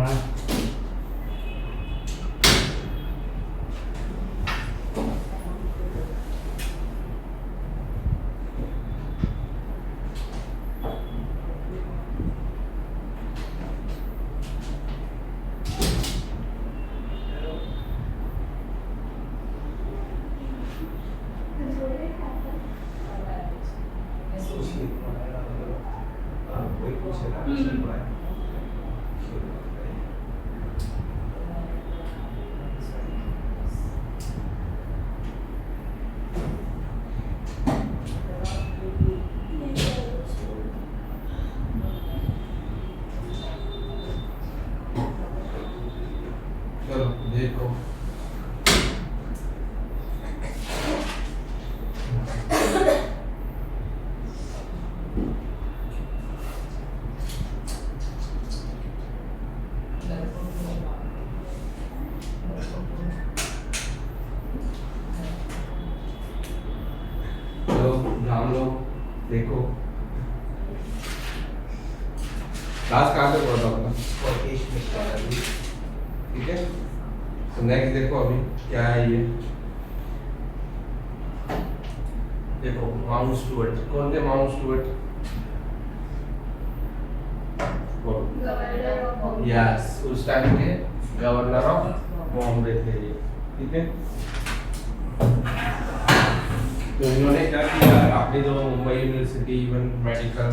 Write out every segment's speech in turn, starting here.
हाँ चलो देखो चलो ध्यान लो देखो क्लास कहाँ पे पढ़ा अपना ठीक है। तो नेक्स्ट देखो अभी क्या है ये देखो माउंट स्टुअर्ट कौन थे माउंट स्टुअर्ट यस उस टाइम के गवर्नर ऑफ बॉम्बे थे ये ठीक है। तो इन्होंने क्या किया आपने जो Mumbai university even medical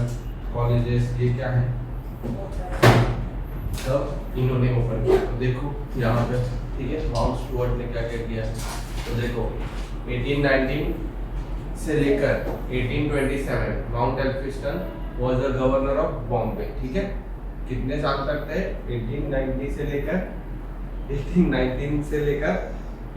colleges ये क्या है सब इन्होंने ओपन किया। तो देखो यहाँ पे ठीक है माउंट स्टुअर्ट ने क्या क्या किया। तो देखो 1819 से लेकर 1827 mount Elphinstone was the governor of Bombay ठीक है। कितने साल तक थे 1819 से लेकर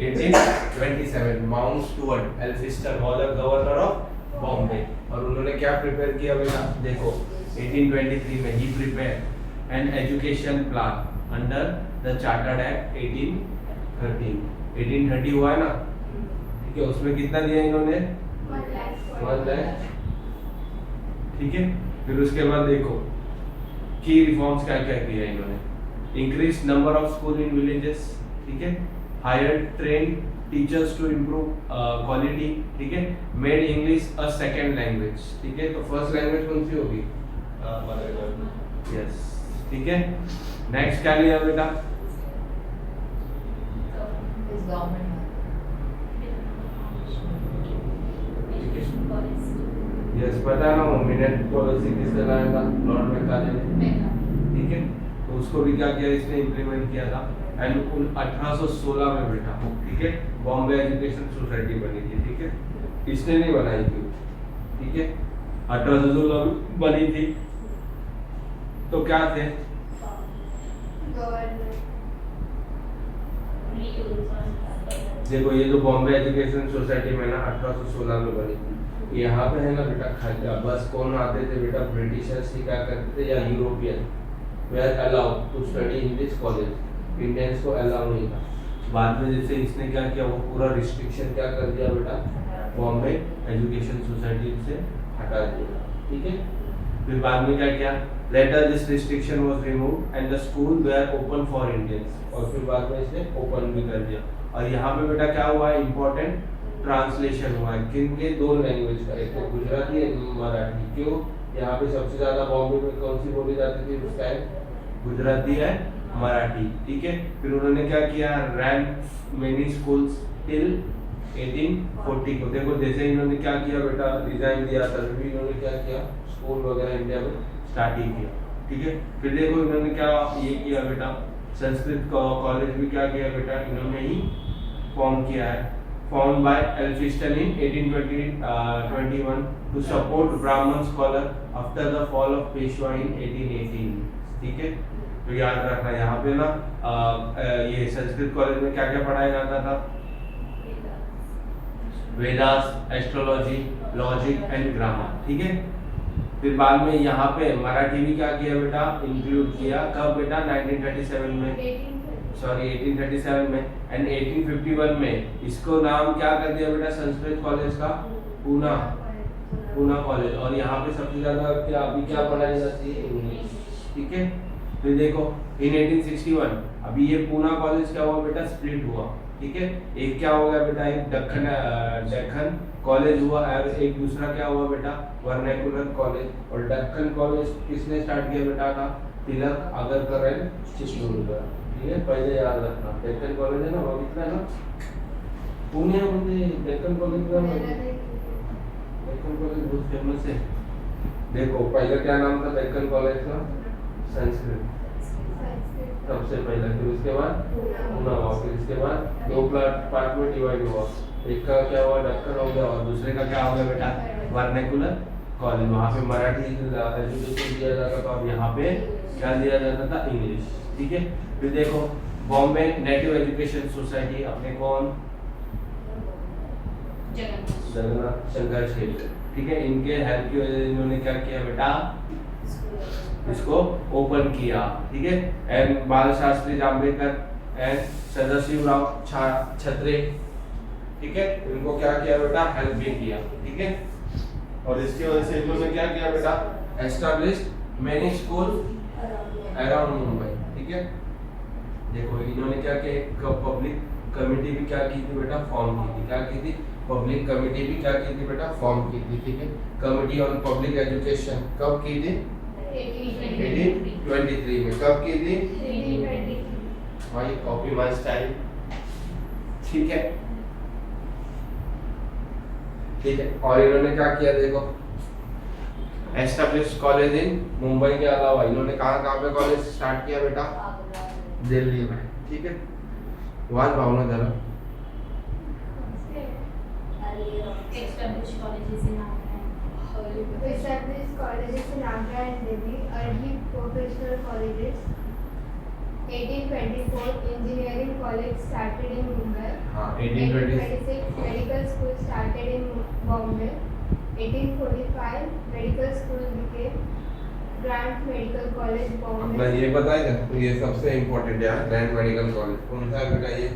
1827 Mount Stuart Elphinstone was the governor of Bombay. और उन्होंने क्या प्रिपेयर किया बेटा देखो 1823 में ही prepare an education plan under the chartered act 1830 हुआ है ना ठीक है। उसमें कितना दिया इन्होंने 1 लाख ठीक है। फिर उसके बाद देखो की रिफॉर्म्स क्या क्या किया इन्होंने। Increase number of school in villages ठीक है। Hire train teachers to improve quality ठीक है। Made English a second language ठीक है। तो फर्स्ट लैंग्वेज कौन सी होगी यस ठीक है। नेक्स्ट क्या लिया बेटा यस पता ना वो मिनट पॉलिसी किसने लाया था लॉर्ड मैकाले ने ठीक है। तो उसको भी क्या किया इसने इम्प्लीमेंट किया था। एंड 1816 में बेटा ठीक है बॉम्बे एजुकेशन सोसाइटी बनी थी ठीक है। इसने नहीं बनाई थी ठीक है 1816 में बनी थी। तो क्या थे देखो ये जो बॉम्बे एजुकेशन सोसाइटी में ना 1816 में बनी थी। यहाँ पे है ना बेटा खाली बस कौन आते थे बेटा ब्रिटिशर्स ही क्या करते थे या European were allow to study in this college. Indians को अलाउ नहीं था। बाद में जैसे इसने क्या किया वो पूरा रिस्ट्रिक्शन क्या कर दिया बेटा बॉम्बे एजुकेशन सोसाइटी से हटा दिया ठीक है। फिर बाद में क्या किया later this restriction was removed and the school were open for Indians. और फिर बाद में इसने ओपन भी कर दिया। और यहाँ पे बेटा क्या हुआ है इंपॉर्टेंट ट्रांसलेशन हुआ है किन के दो लैंग्वेज का एक तो गुजराती है मराठी। क्यों यहाँ पे सबसे ज्यादा बॉम्बे में कौन सी बोली जाती थी उस टाइम गुजराती है मराठी ठीक है। फिर उन्होंने क्या किया रैन मेनी स्कूल्स टिल 1840 को। देखो जैसे इन्होंने क्या किया बेटा रिजाइन दिया था भी इन्होंने क्या किया स्कूल वगैरह इंडिया में स्टार्ट ही किया ठीक है। फिर देखो इन्होंने क्या ये किया बेटा संस्कृत कॉलेज भी क्या किया बेटा इन्होंने ही फॉर्म किया है। Form by Elphinstone in 1821 to support Brahmin scholar after the fall of Peshwa in 1818 ठीक है। तो याद रखना यहाँ पे ना ये संस्कृत कॉलेज में क्या क्या पढ़ाया जाता था Vedas astrology logic and grammar ठीक है। फिर बाद में यहाँ पे मराठी भी क्या किया बेटा इंक्लूड किया कब बेटा 1937 में 1837 में। एंड 1851 में इसको नाम क्या कर दिया बेटा संस्कृत कॉलेज का पूना कॉलेज। और यहाँ पे सबसे ज्यादा क्या अभी क्या पढ़ाई जाती है इंग्लिश ठीक है। फिर देखो इन 1861 अभी ये पूना कॉलेज क्या हुआ बेटा, स्प्लिट हुआ, ठीक है। एक क्या हो गया बेटा, एक दक्खन कॉलेज हुआ और एक दूसरा क्या हुआ बेटा, वर्नाकुलर कॉलेज। और दक्खन कॉलेज किसने स्टार्ट किया बेटा था, तिलक आगरकर एंड चित्तूरगढ़, ठीक है। पहले याद रखना दक्खन कॉलेज है ना, वो कितना है ना, पुण्यामध्ये दक्खन कॉलेज का, दक्खन कॉलेज बहुत फेमस है। देखो पहले क्या नाम था दक्खन कॉलेज का, संस्कृत सबसे पहले, फिर उसके बाद पूना हुआ, फिर इसके बाद दो पार्ट में डिवाइड हुआ। एक का क्या हुआ, दक्खन हो गया, और दूसरे का क्या हो गया बेटा, वर्नाकुलर कॉलेज। वहाँ पे मराठी एजुकेशन दिया जाता था और यहाँ पे क्या दिया जाता था, इंग्लिश, ठीक है। फिर देखो बॉम्बे नेटिव एजुकेशन सोसाइटी, अपने कौन, जगन्नाथ शंकर शेठ, ठीक है। इनके हेल्प की वजह से इन्होंने क्या किया बेटा, इसको ओपन किया, ठीक है। एंड बाल शास्त्री जाम्बेकर एंड सदाशिवराव छत्रे, ठीक है, इनको क्या किया बेटा, हेल्प भी किया, ठीक है। और इसकी वजह से इन्होंने क्या किया बेटा, established many school around Mumbai, ठीक है। देखो इन्होंने क्या किया, एक पब्लिक कमेटी भी क्या की थी बेटा, फॉर्म की थी, क्या की थी, पब्लिक कमेटी भी क्या की थी बेटा, फॉर्म की थी, ठीक है। कमेटी ऑन पब्लिक एजुकेशन कब की थी, 1823 में। कब की थी, 1823। भाई कॉपी माय स्टाइल, ठीक है, ठीक है। और इन्होंने क्या किया, देखो एस्टैब्लिश्ड कॉलेज इन मुंबई के अलावा इन्होंने कहाँ पे कॉलेज स्टार्ट किया बेटा, दिल्ली में, ठीक है। वाद भावना जरा established colleges in Agra and Delhi, early professional colleges. 1824 engineering college started in Mumbai. हाँ 1826 medical school started in Bombay. 1845 medical school became Grant Medical College Bombay. अपना ये बताएगा, तो ये सबसे इम्पोर्टेंट है, ग्रैंड मेडिकल कॉलेज कौन सा है बेटा, ये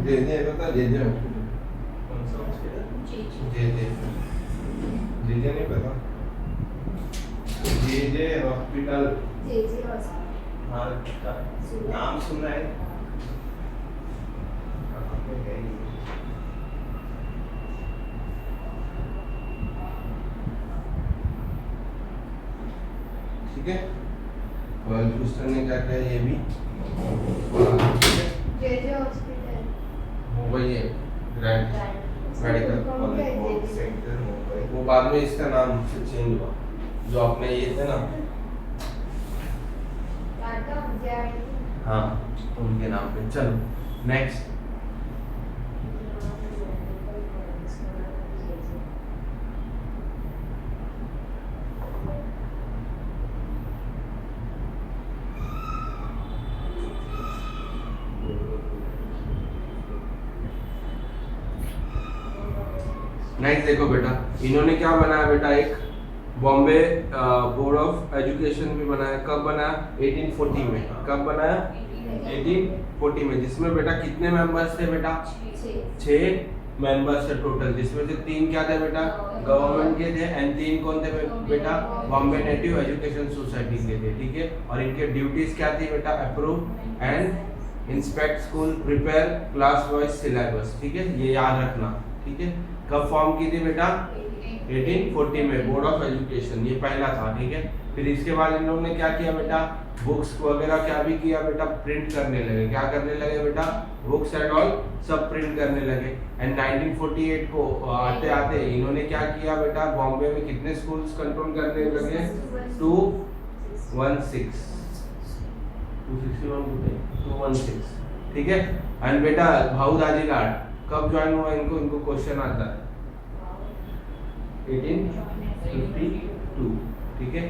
जे बता, जे कौन सा हॉस्पिटल, जे नहीं पता, जे हॉस्पिटल, हाँ नाम सुना है, ठीक है। हॉस्पिटल ने क्या किया, ये भी जे हॉस्पिटल मुंबई है, grand medical college centre Mumbai, वो बाद में इसका नाम से चेंज हुआ, जो अपने ये थे ना, हाँ उनके नाम पे। चलो नेक्स्ट, नेक्स्ट देखो बेटा, इन्होंने क्या बनाया बेटा, एक बॉम्बे बोर्ड ऑफ एजुकेशन भी बनाया। कब बनाया, 1840 में। कब बनाया, 1840 में, जिसमें बेटा कितने मेंबर्स थे बेटा, 6 मेंबर्स थे टोटल, जिसमें से 3 क्या थे बेटा, गवर्नमेंट के थे, एंड 3 कौन थे बेटा, बॉम्बे नेटिव एजुकेशन सोसाइटी के थे, ठीक है। और इनके ड्यूटीज क्या थी बेटा, approve and inspect school, prepare class wise syllabus, ठीक है, ये याद रखना, ठीक है। कब फॉर्म की थी बेटा, 1840 में, बोर्ड ऑफ एजुकेशन, ये पहला था, ठीक है। फिर इसके बाद इन लोगों ने क्या किया बेटा, बुक्स वगैरह क्या भी किया बेटा, प्रिंट करने लगे। क्या करने लगे बेटा, बुक्स एंड ऑल सब प्रिंट करने लगे। एंड 1948 को आते आते इन्होंने क्या किया बेटा, बॉम्बे में कितने स्कूल्स कंट्रोल करने लगे, 216, ठीक है। एंड बेटा भाऊ दादी लाड कब ज्वाइन हुआ, इनको क्वेश्चन आता है, 1852, ठीक है,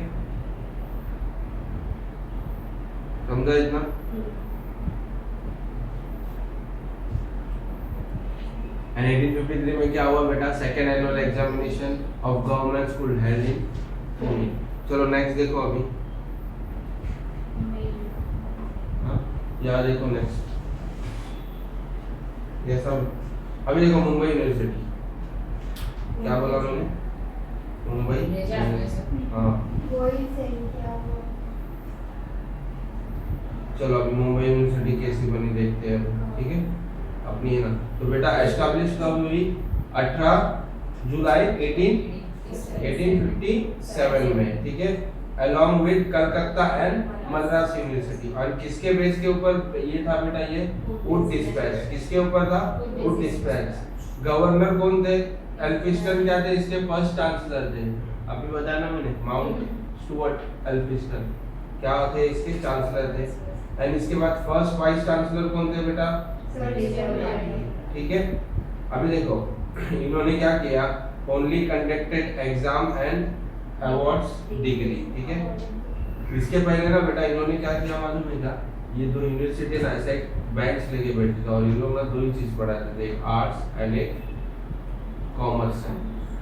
समझा इतना। एंड 1853 में क्या हुआ बेटा, second annual examination of government school held in Pune. चलो नेक्स्ट देखो, अभी यार देखो नेक्स्ट, ये सब अभी देखो मुंबई यूनिवर्सिटी, क्या बोला उन्होंने, मुंबई हाँ वही सही किया वो। चलो अभी मुंबई यूनिवर्सिटी कैसी बनी देखते हैं, ठीक है अपनी है ना। तो बेटा एस्टैब्लिश कब हुई? 18 जुलाई 1857 में, ठीक है, along with Calcutta and Madras university. और किसके बेस के ऊपर ये था बेटा? ये वुड डिस्पैच। किसके ऊपर था? Wood dispatch. गवर्नर कौन थे? एल्फिस्टन क्या थे? इसके फर्स्ट चांसलर थे। अभी बताया ना मैंने, माउंट स्टुअर्ट एल्फिस्टन क्या थे? इसके चांसलर थे। एंड इसके बाद फर्स्ट वाइस चांसलर कौन थे बेटा? ठीक है। अभी देखो इन्होंने क्या किया? Only conducted exam and awards degree, ठीक है। इसके पहले ना बेटा इन्होंने क्या किया मालूम है क्या? ये दो यूनिवर्सिटी ना ऐसे बेंच लेके बैठे थे और इन लोग ना दो ही चीज पढ़ाते थे, एक आर्ट्स एंड एक कॉमर्स,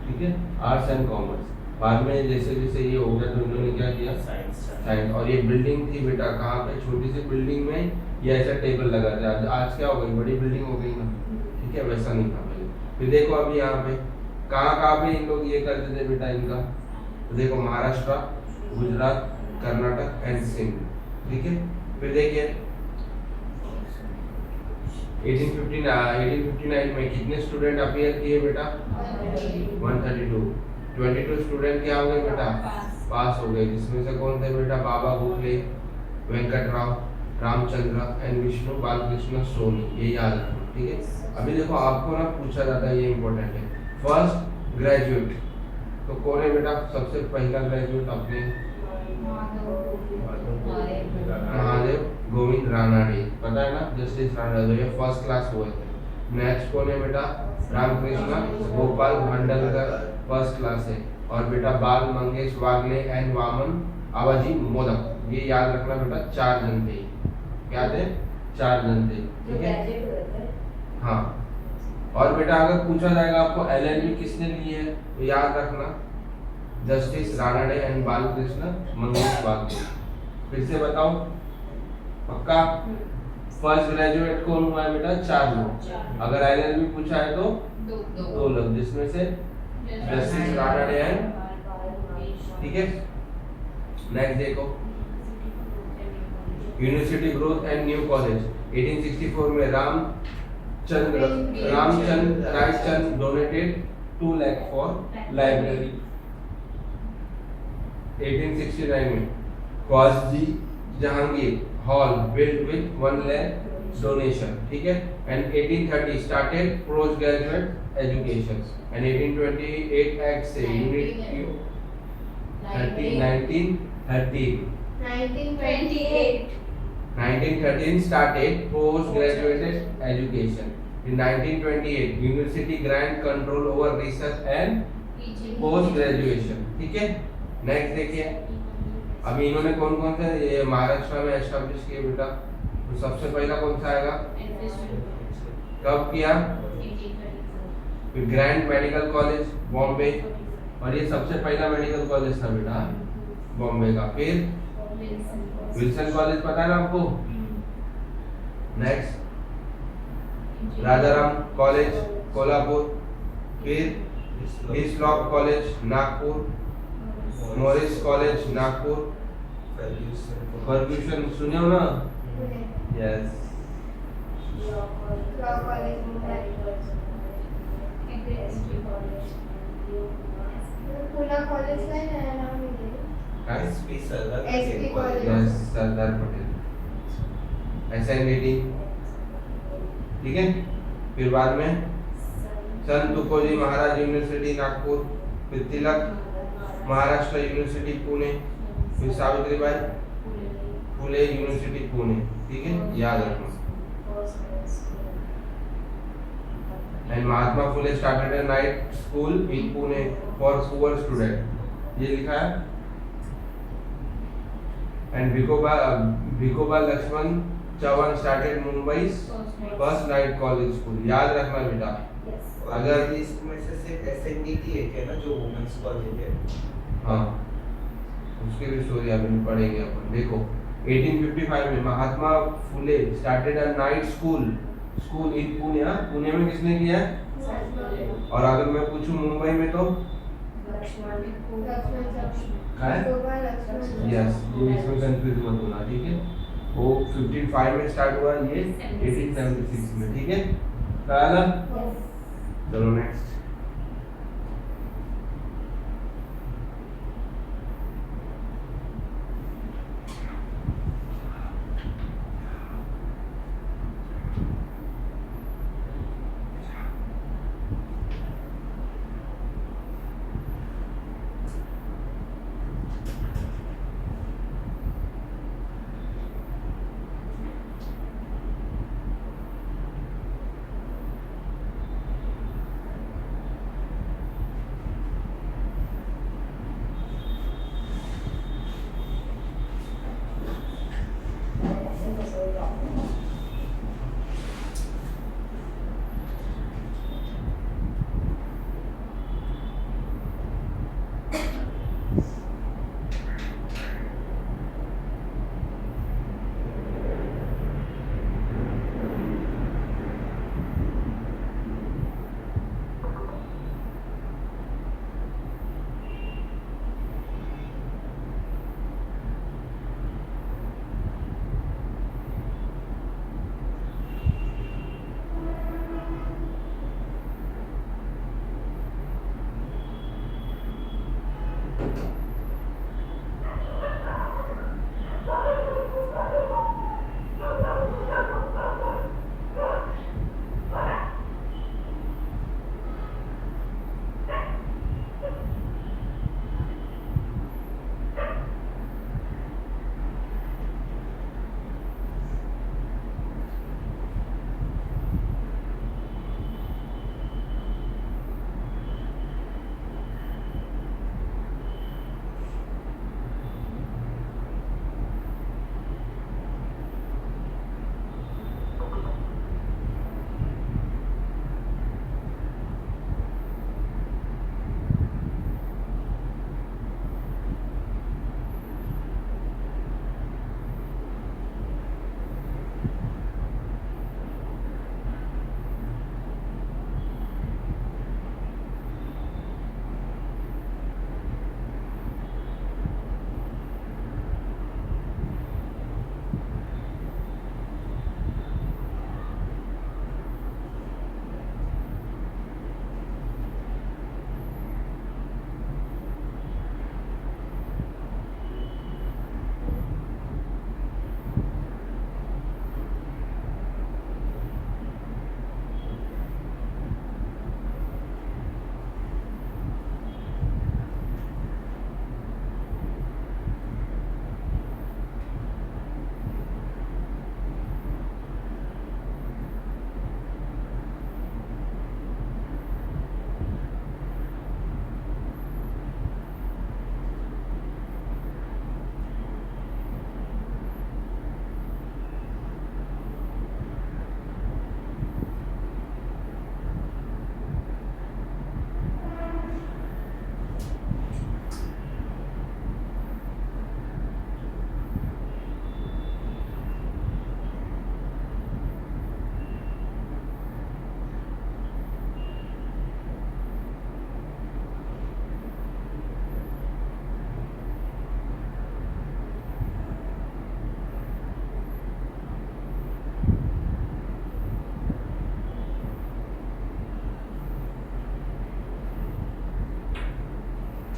ठीक है, आर्ट्स एंड कॉमर्स। बाद में जैसे जैसे ये हो गया तो इन्होंने क्या किया? साइंस। और ये बिल्डिंग थी बेटा कहाँ पे? छोटी सी बिल्डिंग में ये ऐसा टेबल लगा था। आज क्या हो गई? बड़ी बिल्डिंग हो गई ना, ठीक है, वैसा नहीं था पहले। फिर देखो अभी यहाँ पे कहाँ पे इन लोग ये करते थे बेटा इनका? तो देखो महाराष्ट्र, गुजरात, कर्नाटक एंड सिंध, ठीक है। फिर देखिए 1859 में कितने स्टूडेंट अपीयर किए बेटा? 132। 22 स्टूडेंट क्या हो गए बेटा? पास हो गए। जिसमें से कौन थे बेटा? बाबा गोखले, वेंकटराव, रामचंद्र एंड विष्णु बालकृष्ण सोनी। ये याद रखना, ठीक है। अभी देखो आपको ना पूछा जाता है, ये इंपॉर्टेंट है। फर्स्ट ग्रेजुएट तो कौन है बेटा? सबसे पहला ग्रेजुएट अपने महादेव गोविंद रानाडे, पता है ना, जस्टिस रानाडे, ये फर्स्ट क्लास हुए थे। नेक्स्ट कौन है बेटा? रामकृष्ण गोपाल भंडलकर, फर्स्ट क्लास है। और बेटा बाल मंगेश वागले एंड वामन आवाजी मोदक, ये याद रखना बेटा, 4 जन थे। क्या थे? 4 जन थे, ठीक है। हाँ, और बेटा अगर पूछा जाएगा आपको एलएलबी किसने ली है तो याद रखना जस्टिस रानाडे एंड बालकृष्ण मंगेश वागले। फिर से बताओ पक्का? फर्स्ट ग्रेजुएट कौन हुआ है बेटा? 4 लोग। अगर एलएलबी पूछा है तो 2 लोग, जिसमें से जस्टिस रानाडे एंड, ठीक है। नेक्स्ट देखो university growth and new college 1864 में Ramchandra Raichand donated 2 lakh for library. 1869 में Cowasji Jehangir hall build with 1 lakh donation, ठीक है। And 1830 started postgraduate education and 1828 act से unit 1913 started postgraduate education. In 1928 university grant control over research and post graduation, ठीक है। Next देखिए अभी इन्होंने कौन कौन से ये महाराष्ट्र में एस्टैब्लिश किए बेटा? तो सबसे पहला कौन सा आएगा? कब किया? फिर ग्रैंड मेडिकल कॉलेज बॉम्बे, और ये सबसे पहला मेडिकल कॉलेज था बेटा बॉम्बे का। फिर विल्सन कॉलेज पता है ना आपको? नेक्स्ट राजाराम कॉलेज कोल्हापुर, फिर Hislop college Nagpur, Morris college Nagpur, Fergusson सुने हो ना? Yes. Law college Pune college का नया नाम है SP college. Yes, Sardar Patel SNDT, ठीक है। फिर बाद में संत तुकोजी महाराज यूनिवर्सिटी नागपुर, फिर तिलक महाराष्ट्र यूनिवर्सिटी पुणे, फिर सावित्रीबाई फुले यूनिवर्सिटी पुणे, ठीक है, याद रखना। And Mahatma Phule started a night school in Pune for poor student, ये लिखा है। And Bhikoba Laxman Chauhan started Mumbai first night college school, याद रखना बेटा। अगर इसमें से सिर्फ एसएनडीटी है क्या ना, जो वुमेन्स कॉलेज है? हाँ, उसकी भी स्टोरी अभी पढ़ेंगे अपन। देखो 1855 में Mahatma Phule started a night school in Pune. Pune में किसने किया है? और अगर मैं पूछूं मुंबई में तो लक्ष्मण काय विठोबा लक्ष्मण यस ये इसमें कंफ्यूज मत होना ठीक है वो 1505 में स्टार्ट हुआ ये 1876 में ठीक है कहा चलो नेक्स्ट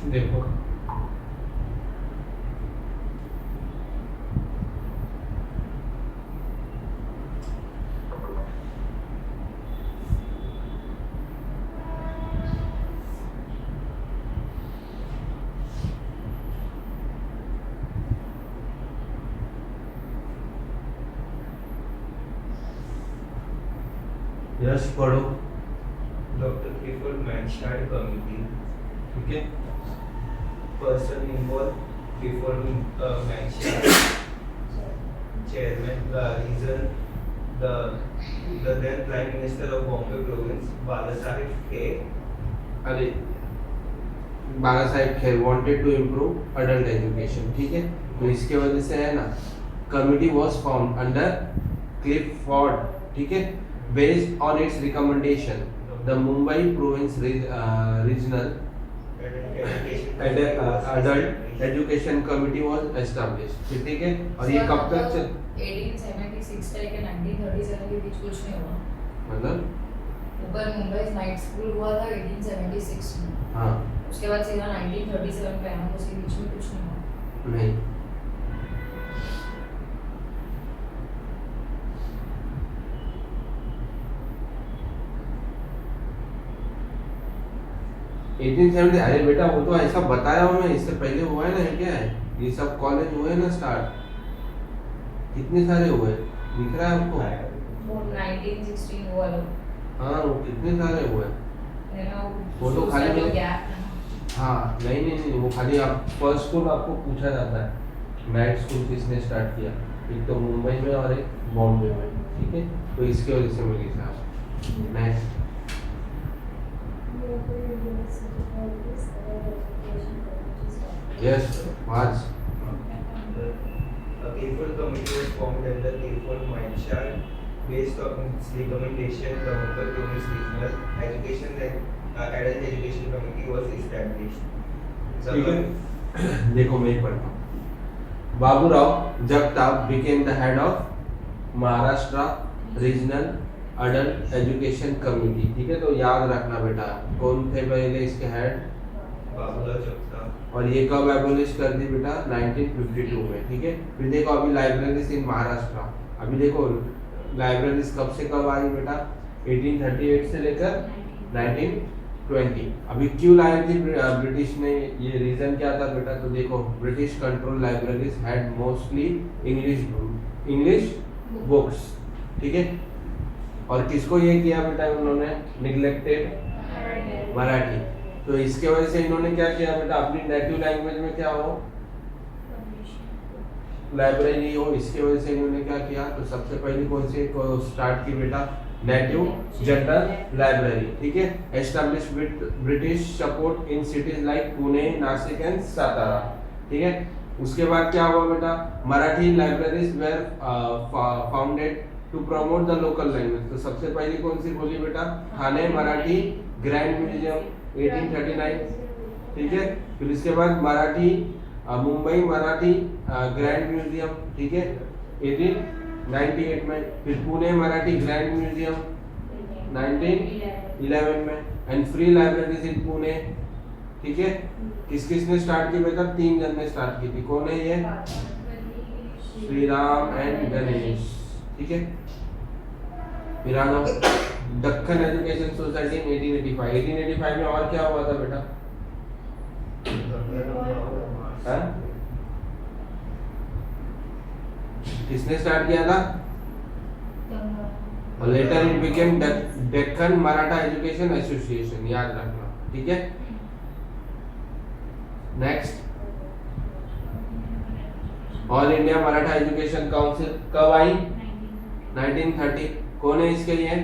देखो यस पढ़ो Dr. Clifford Manshard Committee. ठीक है Person involved: Clifford Manshard, Chairman. Reason: the then Prime Minister of Bombay Province, Balasaheb Kher, अरे Bala Saheb Kher wanted to improve adult education ठीक है तो इसके वजह से है ना committee was formed under Clifford ठीक है based on its recommendation the Mumbai province regional adult education committee was established, ठीक है। और ये कब तक चल 1876 से लेकर 1937 के बीच कुछ नहीं हुआ। मतलब ऊपर मुंबई नाइट स्कूल हुआ था 1876 में। हाँ उसके बाद सीधा 1937 पे आया, उसके बीच में कुछ नहीं हुआ। नहीं, 1870। अरे बेटा वो तो ऐसा बताया हूँ मैं, इससे पहले हुआ है ना, ये क्या है, ये सब कॉलेज हुए हैं ना स्टार्ट, कितने सारे हुए दिख रहा है आपको? वो 1916 हुआ लोग। हाँ वो कितने सारे हुए, वो तो खाली तो में- गैप। हाँ नहीं, वो खाली आप फर्स्ट स्कूल आपको पूछा जाता है नाइट स्कूल किसने स्टार्ट किया, एक तो मुंबई में और एक बॉम्बे में, ठीक है। तो इसके वजह से मैं लिखा नेक्स्ट। यस आज A careful committee was formed under careful Mindshare based on its recommendation. The Mumbai Province Regional Education and Adult Education Committee was established. ठीक है। देखो मैं पढ़ता हूँ। Baburao Jagtap became the head of Maharashtra regional adult education committee, ठीक है। तो याद रखना बेटा कौन थे पहले इसके हेड, बाबूराव जगताप। और ये कब एबोलिश कर दी बेटा 1952 में, ठीक है। फिर देखो अभी लाइब्रेरीज इन महाराष्ट्र, अभी देखो लाइब्रेरीज कब से कब आई बेटा 1838 से लेकर 1920। अभी क्यों लाई थी ब्रिटिश ने, ये रीजन क्या था बेटा, तो देखो British control libraries had mostly English books, ठीक है। और किसको ये किया बेटा उन्होंने, निग्लेक्टेड मराठी। तो इसके वजह से इन्होंने क्या किया बेटा, अपनी नेटिव लैंग्वेज में क्या हो लाइब्रेरी हो, इसके वजह से इन्होंने क्या किया, तो सबसे पहले कौन सी को स्टार्ट की बेटा, नेटिव जनरल लाइब्रेरी, ठीक है। Establish with British support in cities like Pune, Nashik and Satara, ठीक है। उसके बाद क्या हुआ बेटा, Marathi libraries were founded to promote the local language. तो सबसे पहली कौन सी बोली बेटा, ठाणे मराठी ग्रैंड म्यूजियम 1839, ठीक है। फिर इसके बाद मराठी मुंबई मराठी ग्रैंड म्यूजियम, ठीक है 1898 में। फिर पुणे मराठी ग्रैंड म्यूजियम 1911 में। एंड फ्री लाइब्रेरीज इन पुणे, ठीक है। किसने स्टार्ट की बेटा, 3 जन ने स्टार्ट की थी, कौन है ये, श्री राम एंड गणेश, ठीक है। फिर आ जाओ दक्कन एजुकेशन सोसाइटी इन 1885 में। और क्या हुआ था बेटा, हाँ? किसने स्टार्ट किया था, later it became Deccan Maratha education association, याद रखना, ठीक है। Next, all India Maratha education council कब आई, 1930। कौन है इसके लिए,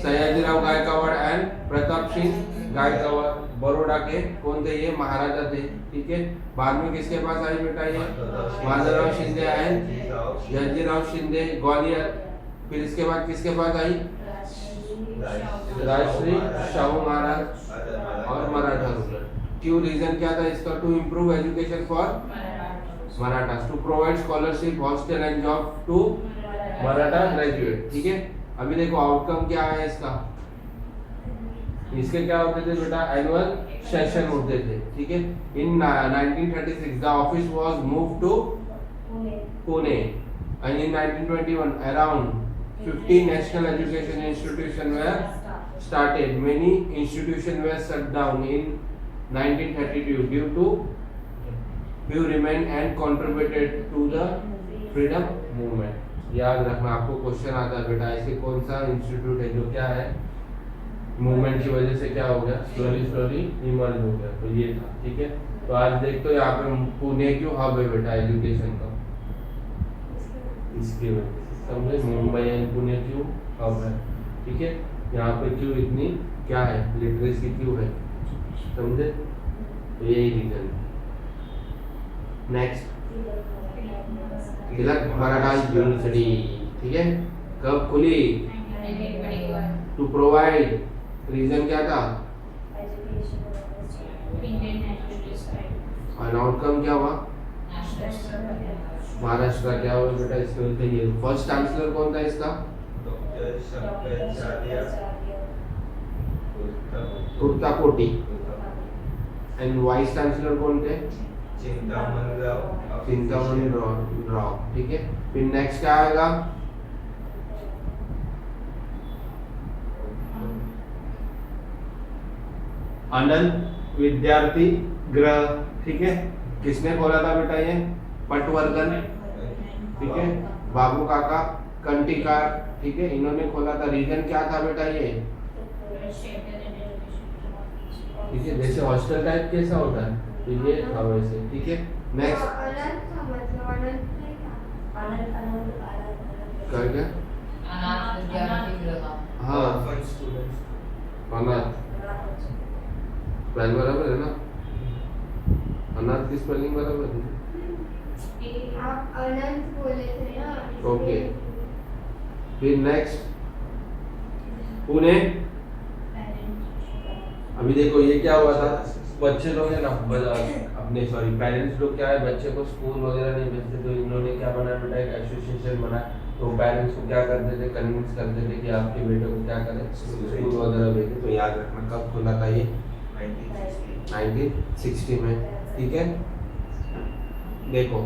सयाजीराव गायकवाड़ एंड प्रताप सिंह गायकवाड़, बड़ौदा के कौन थे ये, महाराजा थे, ठीक है। बाद में किसके पास आई बेटा ये, माधवराव शिंदे एंड जयजीराव शिंदे ग्वालियर। फिर इसके बाद किसके पास आई, राजश्री शाहू महाराज और मराठा रूलर। क्यों, रीजन क्या था इसका, to improve education for Marathas, to provide scholarship hostel and job to Maratha graduate, ठीक है। अभी देखो आउटकम क्या है इसका, इसके क्या होते थे बेटा, एनुअल सेशन होते थे, ठीक है। In 1936 the office was move to Pune and in 1921 around 50 national education institutions were started. Many institutions were shut down in 1932 due to few remained and contributed to the freedom movement. याद रखना, आपको question आता है बेटा, ऐसे कौन सा institute है जो क्या है, मूवमेंट की वजह से क्या हो गया, स्लोली इमर्ज हो गया, तो ये था, ठीक है। तो आज देखते हो यहाँ पे पुणे क्यों हब है बेटा एजुकेशन का, इसकी वजह से, समझे, मुंबई एंड पुणे क्यों हब है, ठीक है। यहाँ पे क्यों इतनी क्या है, लिटरेसी क्यों है, समझे, तो यही रीजन। नेक्स्ट, तिलक मराठा यूनिवर्सिटी, ठीक है, कब खुली, 1921। टू प्रोवाइड, रीजन क्या था, और आउटकम क्या हुआ? महाराष्ट्र का क्या हुआ बेटा? इसके बोलते ये फर्स्ट चांसलर कौन था इसका? Doctor Shankaracharya Kurtakoti. And vice chancellor कौन थे? चिंतामण राव। ठीक है, फिर नेक्स्ट क्या आएगा? आनंद विद्यार्थी गृह। ठीक है, किसने खोला था बेटा ये? पटवर्धन। ठीक है, बाबू काका कंटिकार। ठीक है, इन्होंने खोला था। रीजन क्या था बेटा ये? ठीक है, जैसे हॉस्टल टाइप कैसा होता है तो ये था वैसे। ठीक है, नेक्स्ट कर क्या? अनाथ विद्यार्थी गृह। हाँ, ऑर्फन स्टूडेंट्स। अनाथ स्पेलिंग बराबर है ना? अनाथ की स्पेलिंग बराबर है। आप अनंत बोले थे ना, ओके, फिर नेक्स्ट पुणे। अभी देखो ये क्या हुआ था, बच्चे लोग है ना अपने पेरेंट्स लोग क्या है, बच्चे को स्कूल वगैरह नहीं भेजते, तो इन्होंने क्या बनाया बेटा, एक एसोसिएशन बनाया। तो पेरेंट्स को क्या करते थे, कन्विंस करते थे कि आपके बेटे को क्या करें, स्कूल वगैरह भेजें। तो याद रखना कब खुला था ये? 1960 में। ठीक है, देखो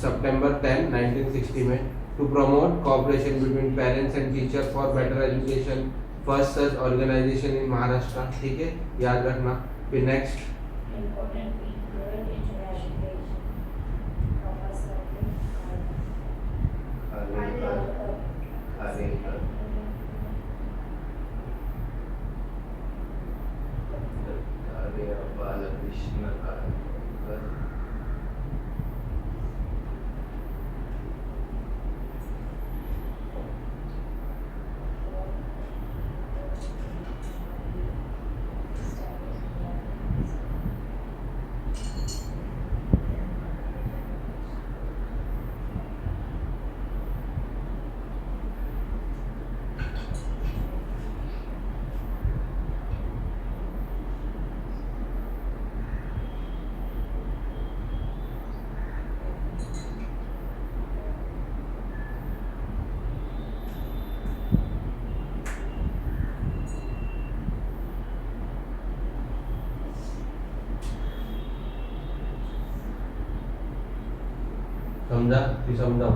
सितंबर 10 1960 में। To promote cooperation between parents and teacher for better education, first such organisation in Maharashtra. ठीक है, याद रखना। फिर नेक्स्ट बालकृष्ण समझा कि समझाओ?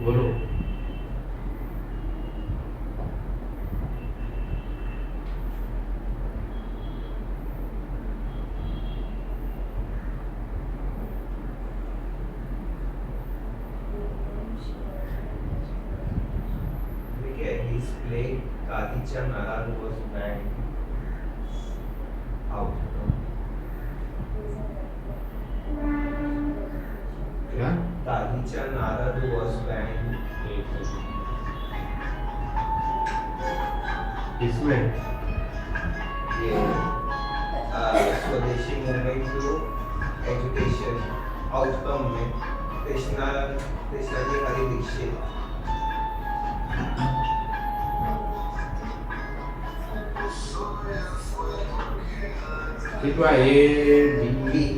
बोलो। display Katicha Nalar was banned out. क्या? Katicha Nalar was banned. इसमें ये स्वदेशी मूवमेंट टू एजुकेशन आउटकम में कृष्णाजी हरि दीक्षित ठीक हुआ। ये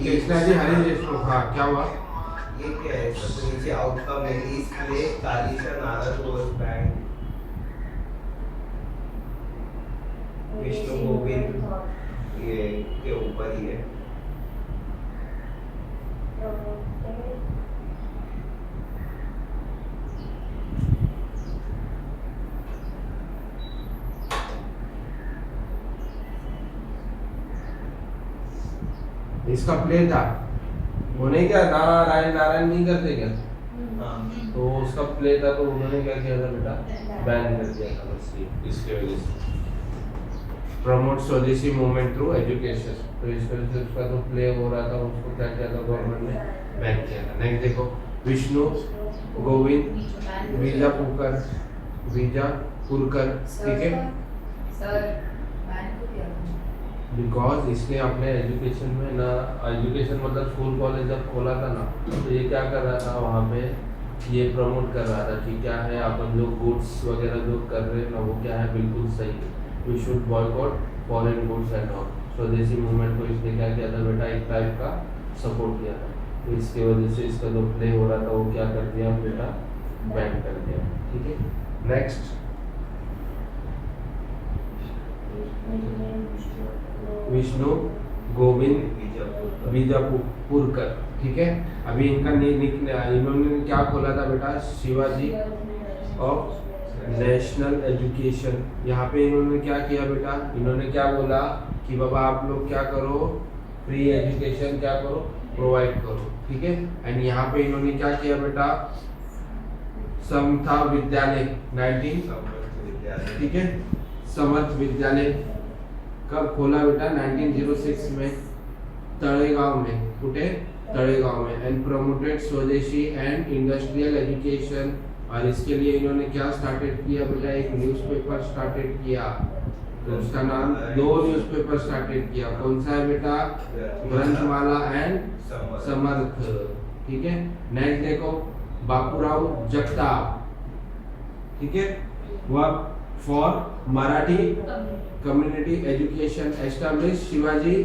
कृष्णाजी हरि देशमुख। हाँ, क्या हुआ? ये क्या है? सबसे नीचे आउटकम है display Kalicha Narad was banned Vishnu Govind ये के ऊपर ही है। इसका प्ले था वो नहीं क्या, नारायण नारायण नहीं करते क्या? तो उसका प्ले था, तो उन्होंने क्या किया था बेटा, बैन कर दिया था बस ये इसके वजह से। प्रमोट स्वदेशी मूवमेंट थ्रू एजुकेशन, तो इस वजह से उसका जो प्ले हो रहा था उसको क्या किया था गवर्नमेंट ने, बैन किया था। नेक्स्ट देखो, विष्णु गोविंद विजापुरकर, ठीक है, सर बैन को किया था बिकॉज इसने अपने एजुकेशन में ना, एजुकेशन मतलब स्कूल कॉलेज जब खोला था ना, तो ये क्या कर रहा था वहाँ पे, ये प्रमोट कर रहा था कि क्या है अपन जो गुड्स वगैरह जो कर रहे हैं ना वो क्या है बिल्कुल सही है, we should boycott foreign goods and all. Swadeshi movement को इसने क्या किया था बेटा, एक टाइप का सपोर्ट किया था। तो इसके वजह से इसका जो प्ले हो रहा था वो क्या कर दिया बेटा, बैन कर दिया। ठीक है, नेक्स्ट विष्णु गोविंद बीजापुरकर। ठीक है, अभी इनका इन्होंने क्या खोला था बेटा, शिवाजी ऑफ नेशनल एजुकेशन। यहाँ पे इन्होंने क्या किया बेटा, इन्होंने क्या बोला कि बाबा आप लोग क्या करो, फ्री एजुकेशन क्या करो, प्रोवाइड करो। ठीक है, एंड यहाँ पे इन्होंने क्या किया बेटा, समता विद्यालय 19, ठीक है, समर्थ विद्यालय कब खोला बेटा, 1906 में तळेगाव में, कुठे, तळेगाव में। एंड प्रमोटेड स्वदेशी एंड इंडस्ट्रियल एजुकेशन। और इसके लिए इन्होंने क्या स्टार्टेड किया बेटा, एक न्यूज़पेपर स्टार्टेड किया। तो उसका नाम, 2 न्यूज़पेपर स्टार्टेड किया। कौन सा है बेटा, ग्रंथमाला एंड समर्थ। ठीक है, नेक्स्ट देखो बापूराव जगताप। ठीक है, वह for Marathi community education establish Shivaji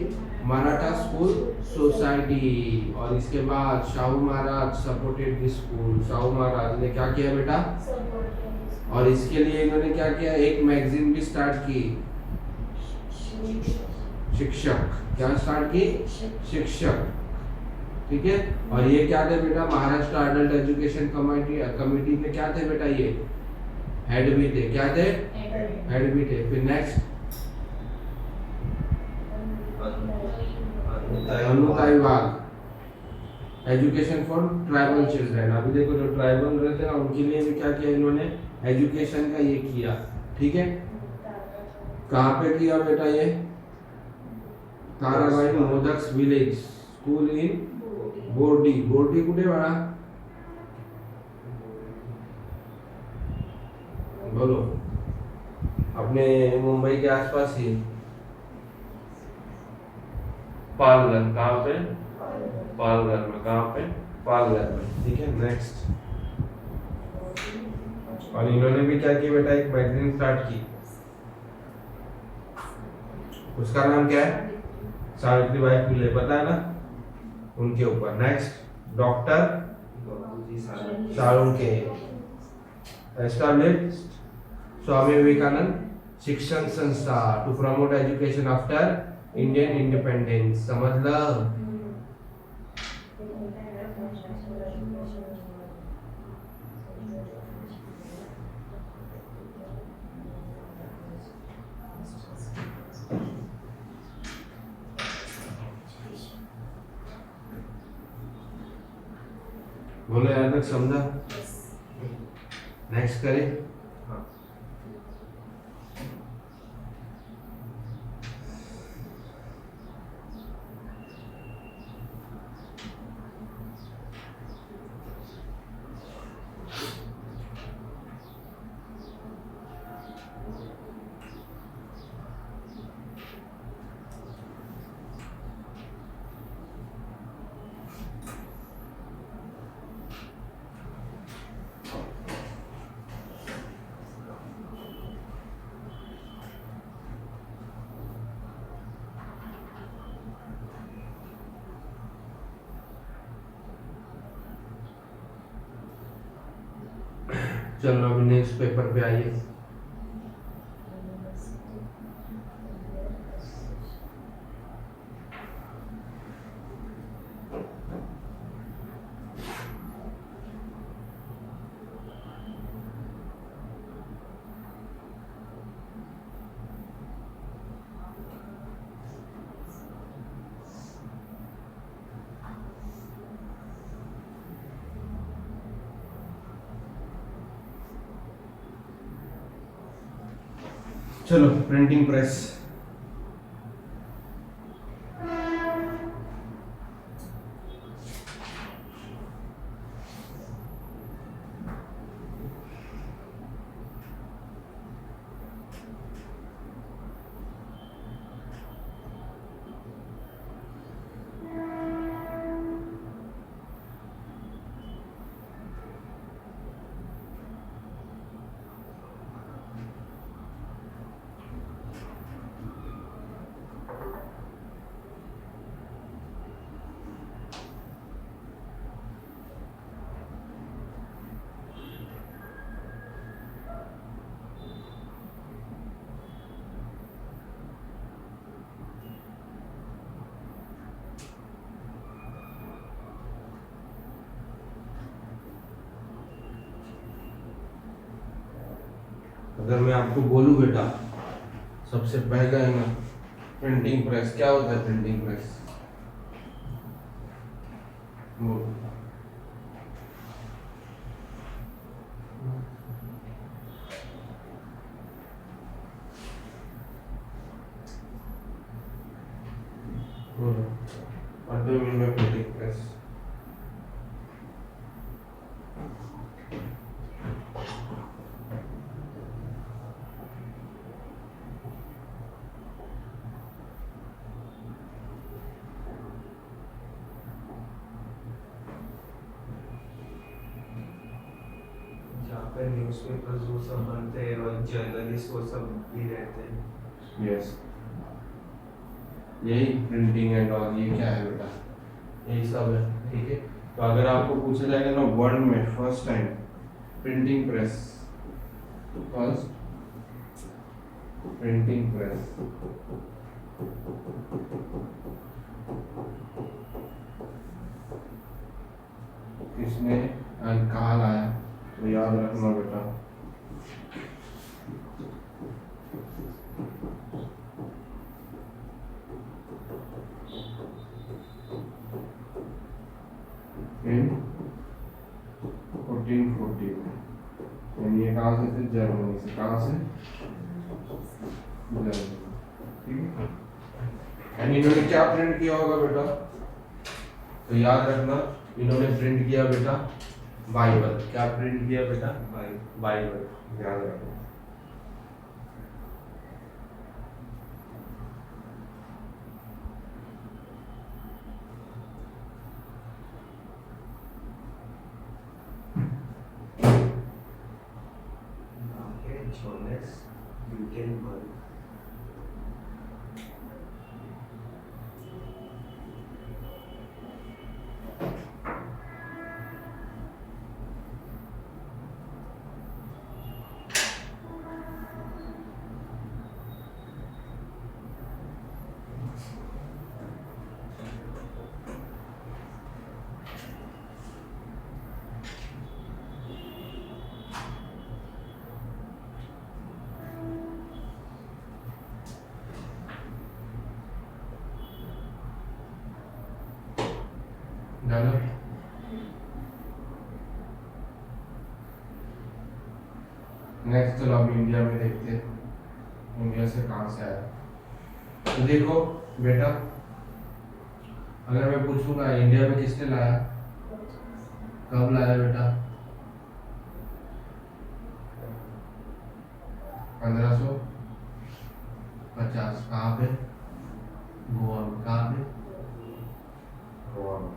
Maratha school society. और इसके बाद Shahu Maharaj supported this school. Shahu Maharaj ने क्या किया बेटा, और इसके लिए इन्होंने क्या किया, एक मैगजीन भी स्टार्ट की, शिक्षक। क्या स्टार्ट की, शिक्षक। ठीक है, और ये क्या थे बेटा, महाराष्ट्र अडल्ट एजुकेशन कमेटी के क्या थे बेटा, ये हेड भी थे। क्या थे, हेड भी थे। फिर next Anutai Wagh, education for tribal children. अभी देखो जो ट्राइबल रहते हैं ना, उनके लिए भी क्या किया इन्होंने, एजुकेशन का ये किया। ठीक है, कहाँ पे किया बेटा, ये ताराबाई मोदक्स विलेज स्कूल इन बोर्डी। बोर्डी कुठे बाळा, बोलो, अपने मुंबई के आसपास ही, पालघर। कहाँ पे, पालघर में। कहाँ पे, पालघर में। ठीक है, नेक्स्ट। और इन्होंने भी क्या किया बेटा, एक मैगजीन स्टार्ट की, उसका नाम क्या है, सावित्रीबाई फुले, पता है ना, उनके ऊपर। Next doctor Salunkhe, established Swami Vivekanand Shikshan Sanstha to promote education after Indian independence. समझलं, बोलो यहाँ तक समझा, नेक्स्ट करें। चलो अभी नेक्स्ट पेपर पे आइए। चलो प्रिंटिंग प्रेस। अगर मैं आपको बोलूँ बेटा, सबसे पहले है ना प्रिंटिंग प्रेस। क्या होता है प्रिंटिंग प्रेस? वो और 2 मिनट में प्रिंटिंग प्रेस। जहाँ पे न्यूज़पेपर्स वो सब बनते हैं और जर्नलिस्ट वो सब भी रहते हैं। यस, यही प्रिंटिंग एंड ऑल। ये क्या है बेटा? यही सब है, ठीक है। तो अगर आपको पूछा जाएगा ना वर्ल्ड में first time printing press, first printing press किसने एंड कहाँ लाया, तो याद रखना बेटा इन 1440। यानी ये कहाँ से थे? जर्मनी से। कहाँ से? जर्मनी, ठीक है। यानी इन्होंने क्या प्रिंट किया होगा बेटा? तो याद रखना, इन्होंने प्रिंट किया बेटा बाइबल। क्या प्रिंट किया बेटा? बाइबल, याद रखना। Jonas Gutenberg। डालो। नेक्स्ट चलो अब इंडिया में देखते हैं इंडिया से कहाँ से आया। तो देखो बेटा, अगर मैं पूछूंगा इंडिया में किसने लाया, कब लाया बेटा? 1550। कहाँ पे? गोवा में। कहाँ पे? गोवा में।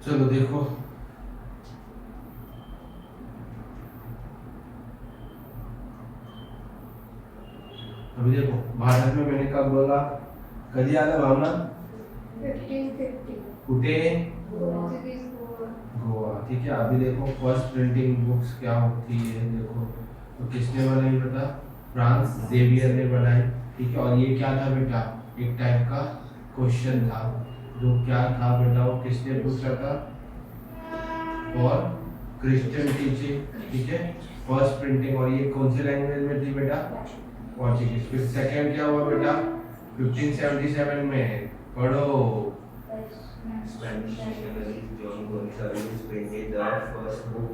चलो देखो, अभी देखो भारत में मैंने कब बोला, कधी आला भावना, 1550 कुठे, पोर्तुगीज गोवा गोवा, ठीक है। अभी देखो फर्स्ट प्रिंटिंग बुक्स क्या होती है, देखो तो किसने बनाई बेटा, फ्रांस जेवियर ने बनाई, ठीक है। और ये क्या था बेटा, एक टाइप का क्वेश्चन था, जो क्या था बेटा, वो किसने पूछा था, और क्रिश्चियन टीचिंग, ठीक है। फर्स्ट प्रिंटिंग, और ये कौन से लैंग्वेज में थी बेटा, पोर्चुगीज। फिर सेकंड क्या हुआ बेटा, 1577 में, पढ़ो, Spanish missionary John Gonzalez printed the first book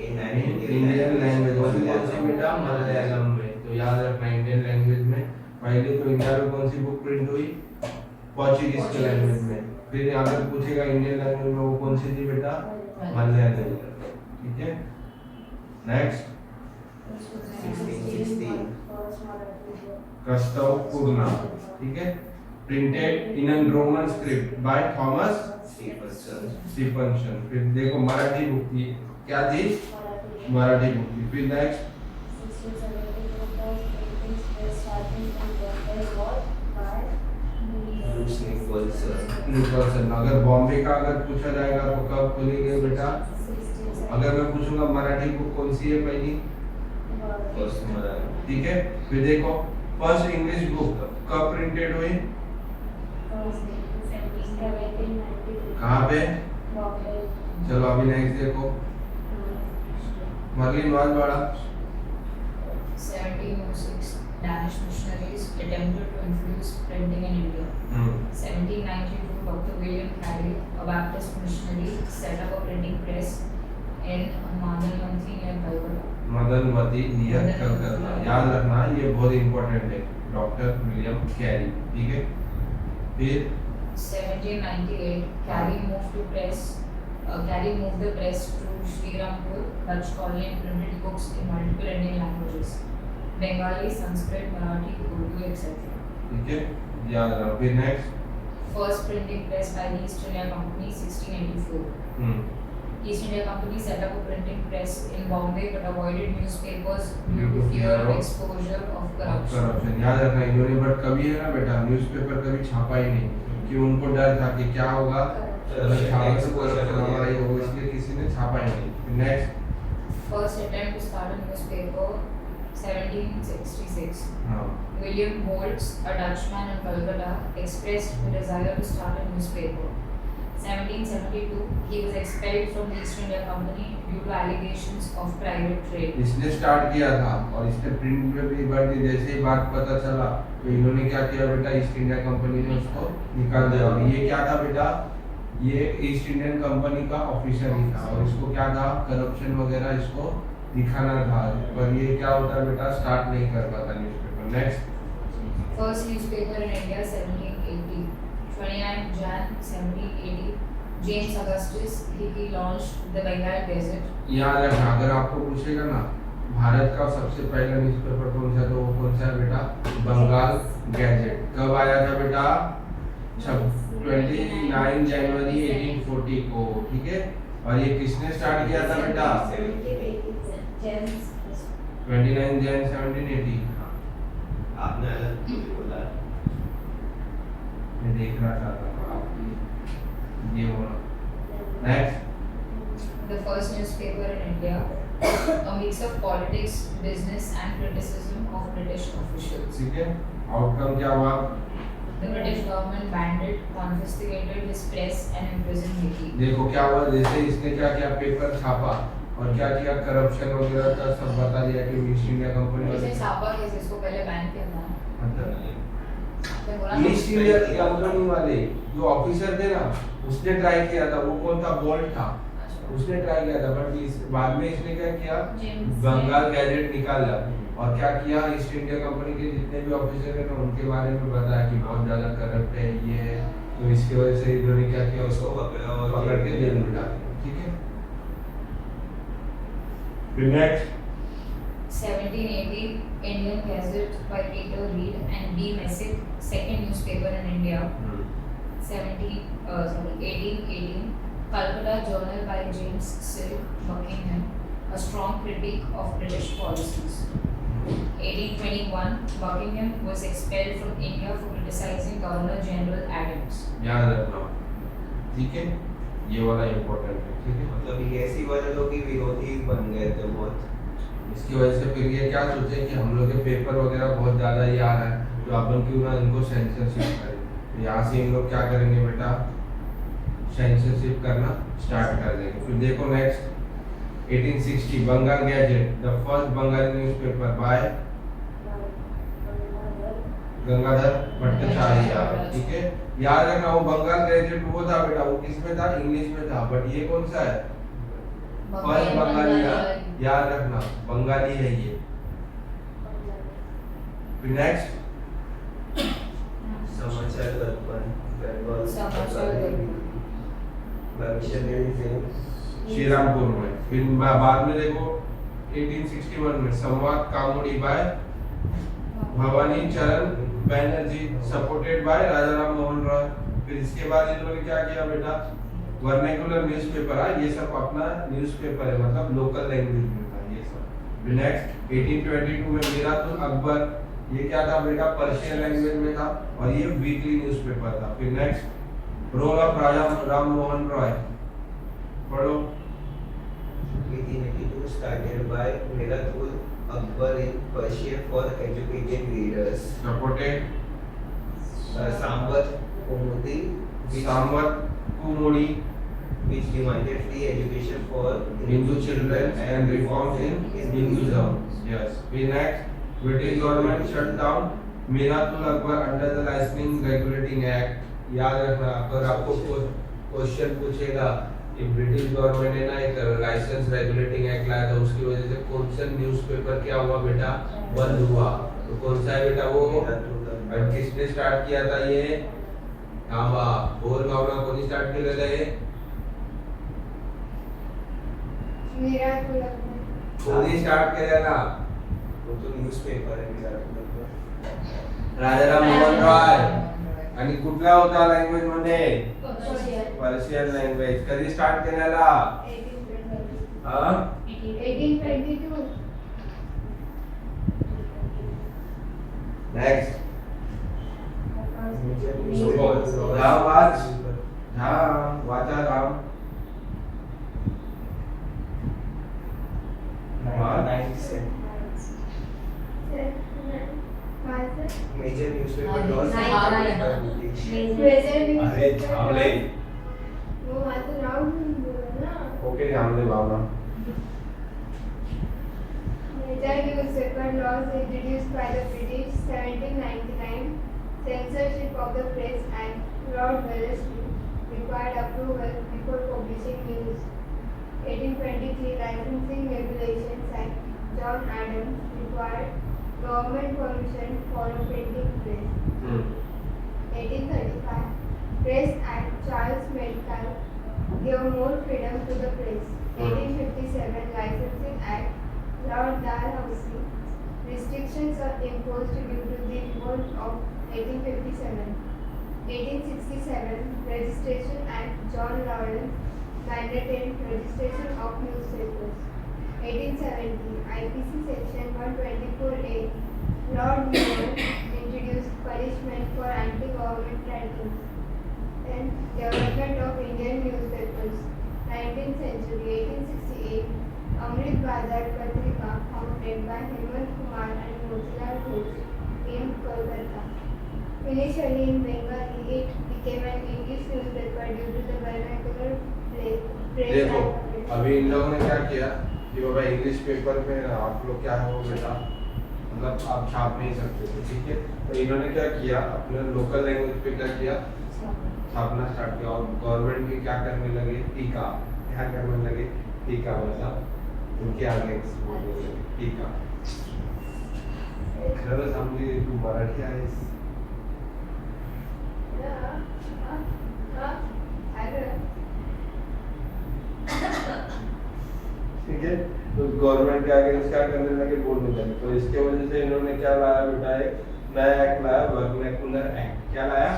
in an Indian language, और कौन सी बेटा, मलयालम में। तो याद रखना इंडियन लैंग्वेज में पहले तो इंडिया में कौन सी बुक प्रिंट हुई, पोर्चुगीज के लैंग्वेज में। फिर अगर पूछेगा इंडियन लैंग्वेज में वो कौन सी थी बेटा, मलयालम, ठीक है। नेक्स्ट 1616 कस्तव पूर्णा, ठीक है। Printed in an Roman script by Thomas Stephenson. फिर देखो मराठी बुक थी, क्या थी, मराठी बुक थी। फिर नेक्स्ट निकोलसन। अगर बॉम्बे का अगर पूछा जाएगा तो कब खोली गई बेटा, अगर मैं पूछूंगा मराठी बुक कौन सी है पहली, ठीक है। फिर देखो फर्स्ट इंग्लिश बुक कब प्रिंटेड हुई, कहाँ पे, चलो अभी नेक्स्ट देखो, Merlin वाजवाड़ा। 1706 Danish missionaries attempted to introduce printing in India. 1792 Dr. William Carey, a Baptist missionary, set up a printing press in Madanwati near Calcutta. Madanwati near Calcutta, याद रखना ये बहुत इंपॉर्टेंट है, डॉक्टर विलियम कैरी, ठीक है। फिर 1798 Carey moved the press to Srirampur, Dutch colony, and printed books in multiple Indian languages: Bengali, Sanskrit, Marathi, Urdu, etc. ठीक है, याद रखना। फिर next First printing press by the East India Company, 1684. East India Company set up a printing press in Bombay but avoided newspapers due to fear of exposure of corruption. Corruption, याद रखना इन्होंने but कभी है ना बेटा newspaper कभी छापा ही नहीं, कि उनको डर था कि क्या होगा, अगर छापा तो करप्शन हमारा ही होगा, इसलिए किसी ने छापा ही नहीं। Next First attempt to start a newspaper, 1766. हाँ, William Bolts, a Dutchman in Calcutta, expressed the desire to start a newspaper. 1772, he was expelled from the East India Company due to allegations of private trade. इसने start किया था और इसने print में भी भर दी, जैसे ही बात पता चला तो इन्होंने क्या किया बेटा, ईस्ट इंडिया कंपनी ने उसको निकाल दिया। और ये क्या था बेटा, ये ईस्ट इंडियन कंपनी का ऑफिसर ही था और इसको क्या था, करप्शन वगैरह इसको दिखाना था, पर ये क्या होता है बेटा, स्टार्ट नहीं कर पाता newspaper. Next First newspaper in India, 1780. 29 Jan 1780, James Augustus he launched the Bengal Gazette. याद रखना, अगर आपको पूछेगा ना भारत का सबसे पहला न्यूज़पेपर कौन सा, तो वो कौन सा है बेटा, बंगाल गैजेट। कब आया था बेटा, 29 जनवरी 1840 को, ठीक है। और ये किसने स्टार्ट किया था बेटा, 29 जन 1780। आपने अलग बोला, मैं देख रहा था आपकी ये होना। Next The first newspaper in India, a mix of politics, business, and criticism of British officials. ठीक है, आउटकम क्या हुआ, The British government banned it, confiscated his press, and imprisoned Hickey. देखो क्या हुआ, जैसे इसने क्या किया, पेपर छापा और क्या किया, करप्शन वगैरह का सब बता दिया कि ईस्ट इंडिया कंपनी इसे वाले, छापा कैसे, इसको पहले बैन किया था। मतलब आपने बोला ना, ईस्ट इंडिया कंपनी वाले जो ऑफिसर थे ना, उसने ट्राई किया था, वो कौन था, बोल्ट था, अच्छा। उसने ट्राई किया था, बट इस बाद में इसने क्या किया, James बंगाल गैजेट निकाला और क्या किया, ईस्ट इंडिया कंपनी के जितने भी ऑफिसर है ना उनके बारे में बताया कि बहुत ज्यादा करप्ट है ये है, तो इसकी वजह से इन्होंने क्या किया, उसको पकड़ के जेल में डाल दिया, ठीक है। फिर next 1780, Indian Gazette by Peter Reed and B. Messick, second newspaper in India. 1818, Calcutta Journal by James Silk, Buckingham, a strong critique of British policies. 1821, Buckingham was expelled from India for criticizing Governor General Adams. याद रखना, ठीक है, ये वाला important है, ठीक है। मतलब ये ऐसी वाले लोग ही विरोधी बन गए थे बहुत। इसकी वजह से फिर ये क्या सोचे कि हम लोग के पेपर वगैरह बहुत ज़्यादा ये आ रहा है, तो अपन क्यों ना इनको सेंसरशिप करें। तो यहाँ से इन लोग क्या करेंगे बेटा, सेंसरशिप करना स्टार्ट कर देंगे। फिर देखो next 1860 Bengal gazette, the first Bengali newspaper by Gangadhar Bhattacharya, ठीक है। याद रखना वो बंगाल गैजेट वो था बेटा, वो किस में था, इंग्लिश में था, बट ये कौन सा है, फर्स्ट बंगाली है, याद रखना बंगाली है ये। फिर नेक्स्ट समाचार दर्पण, बेंगल समाचार दर्पण। श्रीरामपुर में। फिर बाद में देखो 1861 में संवाद कामोड़ी बाय भवानी चरण बैनर्जी, सपोर्टेड बाय राजा राम मोहन रॉय। फिर इसके बाद इन लोगों ने क्या किया बेटा, वर्नाकुलर न्यूज़पेपर है, ये सब अपना न्यूज़पेपर है, मतलब लोकल लैंग्वेज में था ये सब। फिर नेक्स्ट 1822 में मीरातुल अकबर, ये क्या था बेटा, पर्शियन लैंग्वेज में था और ये वीकली न्यूज़पेपर था। फिर नेक्स्ट रोल ऑफ राजा राम मोहन रॉय, पढ़ो। 1882 started by Miratul Akbar in Persia for educated readers. Supported Samvat Kumudi, Sambad Kaumudi, which demanded free education for Hindu children and reforms in Hinduism. Yes. We next, British government shut down Miratul Akbar under the Licensing Regulating Act. याद रखना, अगर आपको question पूछेगा कि British government ने ना एक licence regulating act लाया था, उसकी वजह से कौन सा न्यूज़पेपर क्या हुआ बेटा, बंद हुआ। तो कौन सा है बेटा वो, और किसने स्टार्ट किया था ये, हाँ बोल भावना, कौन स्टार्ट किया था ये, मीरातुल खुद ही स्टार्ट किया था, वो तो न्यूज़पेपर है Miratul Akbar. राजाराम मोहन रॉय। आणि कुठला होता लँग्वेज मध्ये, पर्शियन पर्शियन लँग्वेज। कधी स्टार्ट केलेला, 1822 next Newspaper. Ram watch, Ram वाचा Ram, 1997. Major newspaper laws Nine. British. अरे थांबले, वो माझं नाव घेऊन बोला ना. ओके थांबले भावना। Major newspaper laws introduced by the British 1799. Censorship of the Press Act, Lord Wellesley required approval before publishing news. 1823 Licensing Regulations Act, John Adams required government permission for a printing press. 1835 Press Act, Charles Metcalfe gave more freedom to the press. 1857 Licensing Act, Lord Dalhousie. Restrictions are imposed due to the revolt of 1857. 1867 Registration Act, John Lawrence mandated registration of newspapers. 1870 IPC Section 124A, Lord Mayor introduced punishment for anti-government writings. Then development of Indian newspapers. 19th century 1868 Amrit Bazar Patrika founded by Hemant Kumar and Motilal Ghosh in Kolkata. Initially in Bengali, it became an English newspaper due to the vernacular praise. देखो अभी इन लोगों ने क्या किया कि बाबा English paper में आप लोग क्या है वो बेटा, मतलब आप छाप नहीं सकते थे, ठीक है। तो इन्होंने क्या किया, अपने लोकल लैंग्वेज पे क्या किया, छापना स्टार्ट किया। और गवर्नमेंट भी क्या करने लगे, टीका, क्या करने लगे, टीका, मतलब उनके आगे टीका। खरं समझी तू मराठी आहेस, ठीक है। तो गवर्नमेंट के आगे क्या करने लगे, बोलने लगे। तो इसके वजह से इन्होंने क्या लाया बेटा, एक नया एक्ट लाया, वर्नाकुलर एक्ट। क्या लाया,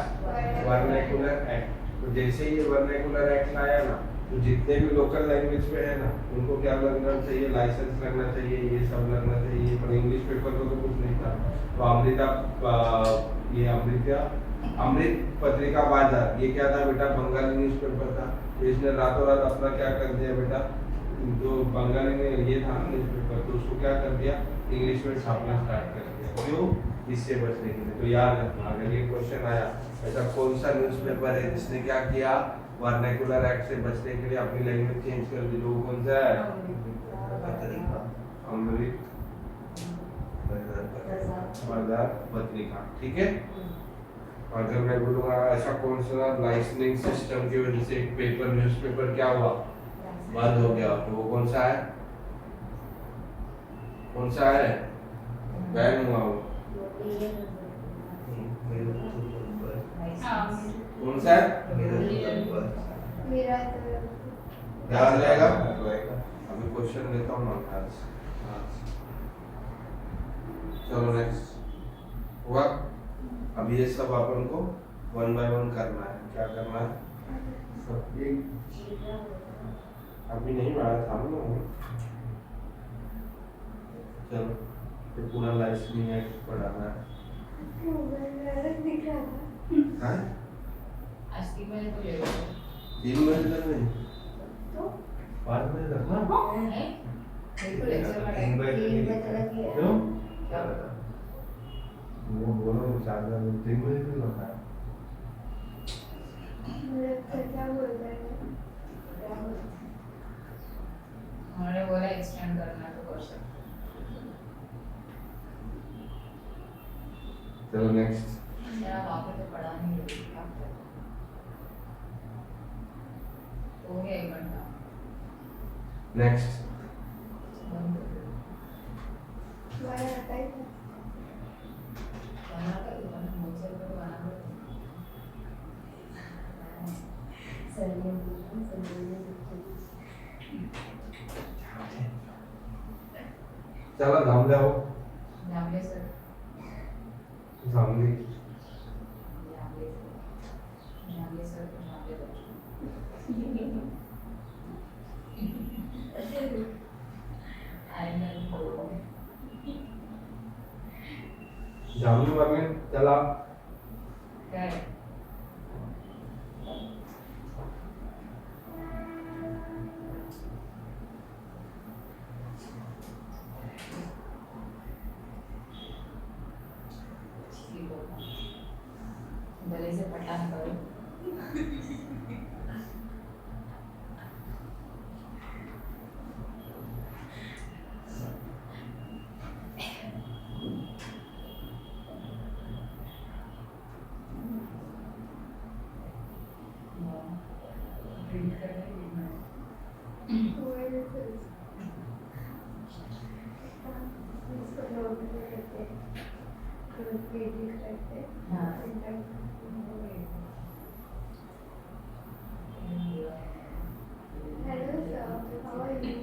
वर्नाकुलर एक्ट। तो जैसे ही ये वर्नाकुलर एक्ट लाया ना, तो जितने भी लोकल लैंग्वेज में है ना उनको क्या लगना चाहिए, लाइसेंस लगना चाहिए, ये सब लगना चाहिए। पर इंग्लिश पेपर को तो कुछ नहीं था। तो ये अमृत पत्रिका बाजार, ये क्या था बेटा, बंगाली न्यूज़पेपर था। तो इसने रातों रात अपना क्या कर दिया बेटा, जो बंगाली में ये था न्यूज़पेपर, तो उसको क्या कर दिया, इंग्लिश में छापना स्टार्ट कर दिया। क्यों? इससे बचने के लिए। तो याद रखना, अगर ये क्वेश्चन आया, ऐसा कौन सा न्यूज़पेपर है जिसने क्या किया, वर्नाकुलर एक्ट से बचने के लिए अपनी लैंग्वेज चेंज कर दी, जो कौन सा है, अमृत बाजार पत्रिका। ठीक है। अगर मैं बोलूँगा ऐसा कौन सा लाइसेंसिंग सिस्टम की वजह से एक पेपर न्यूज़पेपर क्या हुआ, बंद हो गया, तो वो कौन सा है, कौन सा है, बैन हुआ वो, कौन सा है, मेरा ध्यान रहेगा। अभी क्वेश्चन लेता हूँ ना आज। चलो नेक्स्ट हुआ। अभी ये सब अपन को 1 by 1 करना है। क्या करना है, सब ये अभी नहीं मारा था ना। चलो ये पूरा लाइसेंसिंग एक्ट पढ़ाना है। दिख रहा था। हाँ? आज 3 महीने तो ले लो। 3 महीने तक नहीं, तो 5 महीने तक ना। हैं? मेरे को लेक्चर में टाइम क्यों? क्या बता? वो बोलो 4 महीने 3 महीने तक होता है। क्या बोल रहे हैं? उन्होंने बोला एक्सटेंड करना तो कर सकते। चलो नेक्स्ट। मेरा वहाँ पे तो पढ़ा नहीं है, क्या करें? हो गया 1 घंटा। नेक्स्ट बंद कर दो। तुम्हारा आता है क्या? बना कर दो, बना मुझसे तो बना दो। चलो नाम ले आओ। जामिया सर, जामली जामिया सर को जामिया दो। I know. जामली वाले चला। क्या है? गले से पठान करो। Hello sir, how are you?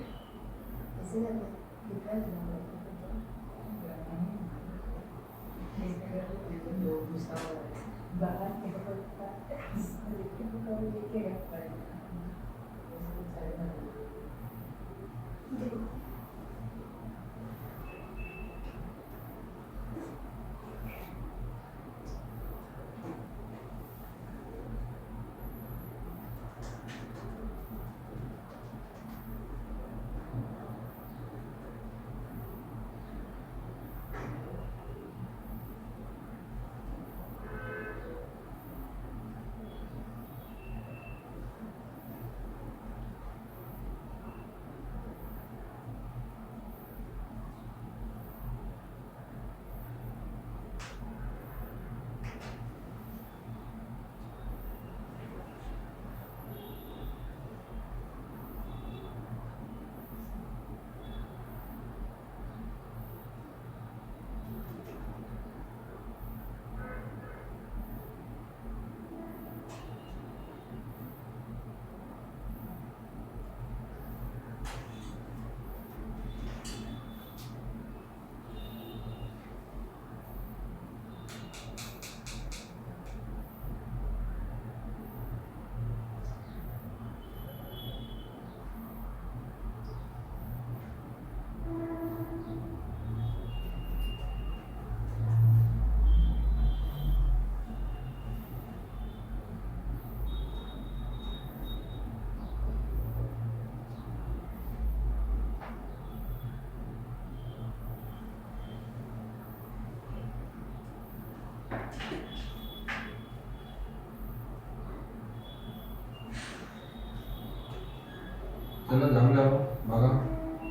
चलो ध्यान रखो बघा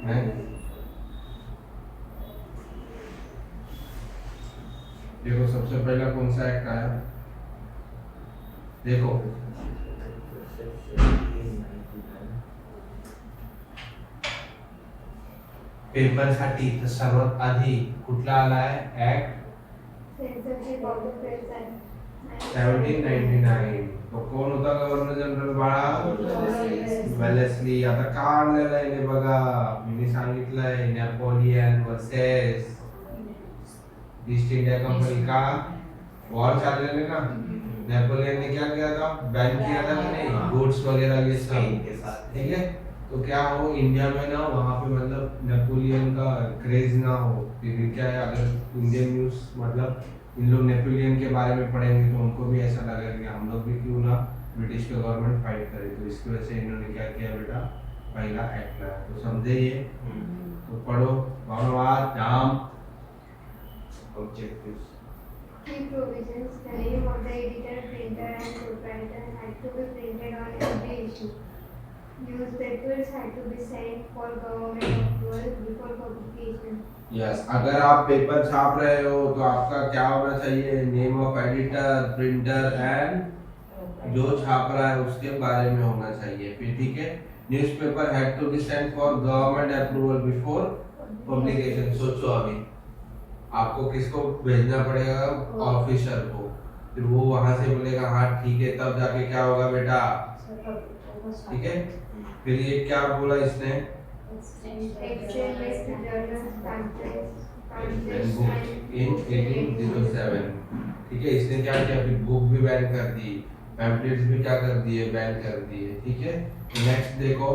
नेक्स्ट देखो सबसे पहला कौन सा एक्ट आया देखो पेपरसाठी तर सर्वात आधी कुठला आलाय act Censorship of the Press Act 1799 तो कोण होता गव्हर्नर जनरल बाळा वेलेस्ली आता का आणलेलं आहे हे बघा मी सांगितलंय Napoleon versus east India company का वॉर चल रहे थे ना नेपोलियन ने क्या किया था बैन किया था कि नहीं गुड्स वगैरह ये सब के साथ ठीक है तो क्या हो इंडिया में ना वहाँ पे मतलब नेपोलियन का क्रेज ना हो फिर क्या है अगर इंडियन न्यूज़ मतलब इन लोग नेपोलियन के बारे में पढ़ेंगे तो उनको भी ऐसा लगेगा कि हम लोग भी क्यों ना ब्रिटिश के गवर्नमेंट फाइट करे तो इसकी वजह से इन्होंने क्या किया बेटा पहला एक्ट लाया तो समझे ये तो पढ़ो धन्यवाद नाम Objectives. Key provisions. The name of the editor, printer, and proprietor had to be printed on every issue. Newspapers had to be sent for government approval before publication. Yes अगर आप पेपर छाप रहे हो तो आपका क्या होना चाहिए name of editor printer and जो छाप रहा है उसके बारे में होना चाहिए फिर ठीक है newspaper had to be sent for government approval before publication सोचो अभी आपको किसको भेजना पड़ेगा ऑफिसर को फिर वो वहां से बोलेगा हाँ ठीक है तब जाके क्या होगा बेटा ठीक है फिर ये क्या बोला इसने Extraneous journals, pamphlets, and book in 1807 ठीक है इसने क्या किया फिर बुक भी बैन कर दी पैम्पलेट्स भी क्या कर दिए बैन कर दिए ठीक है नेक्स्ट देखो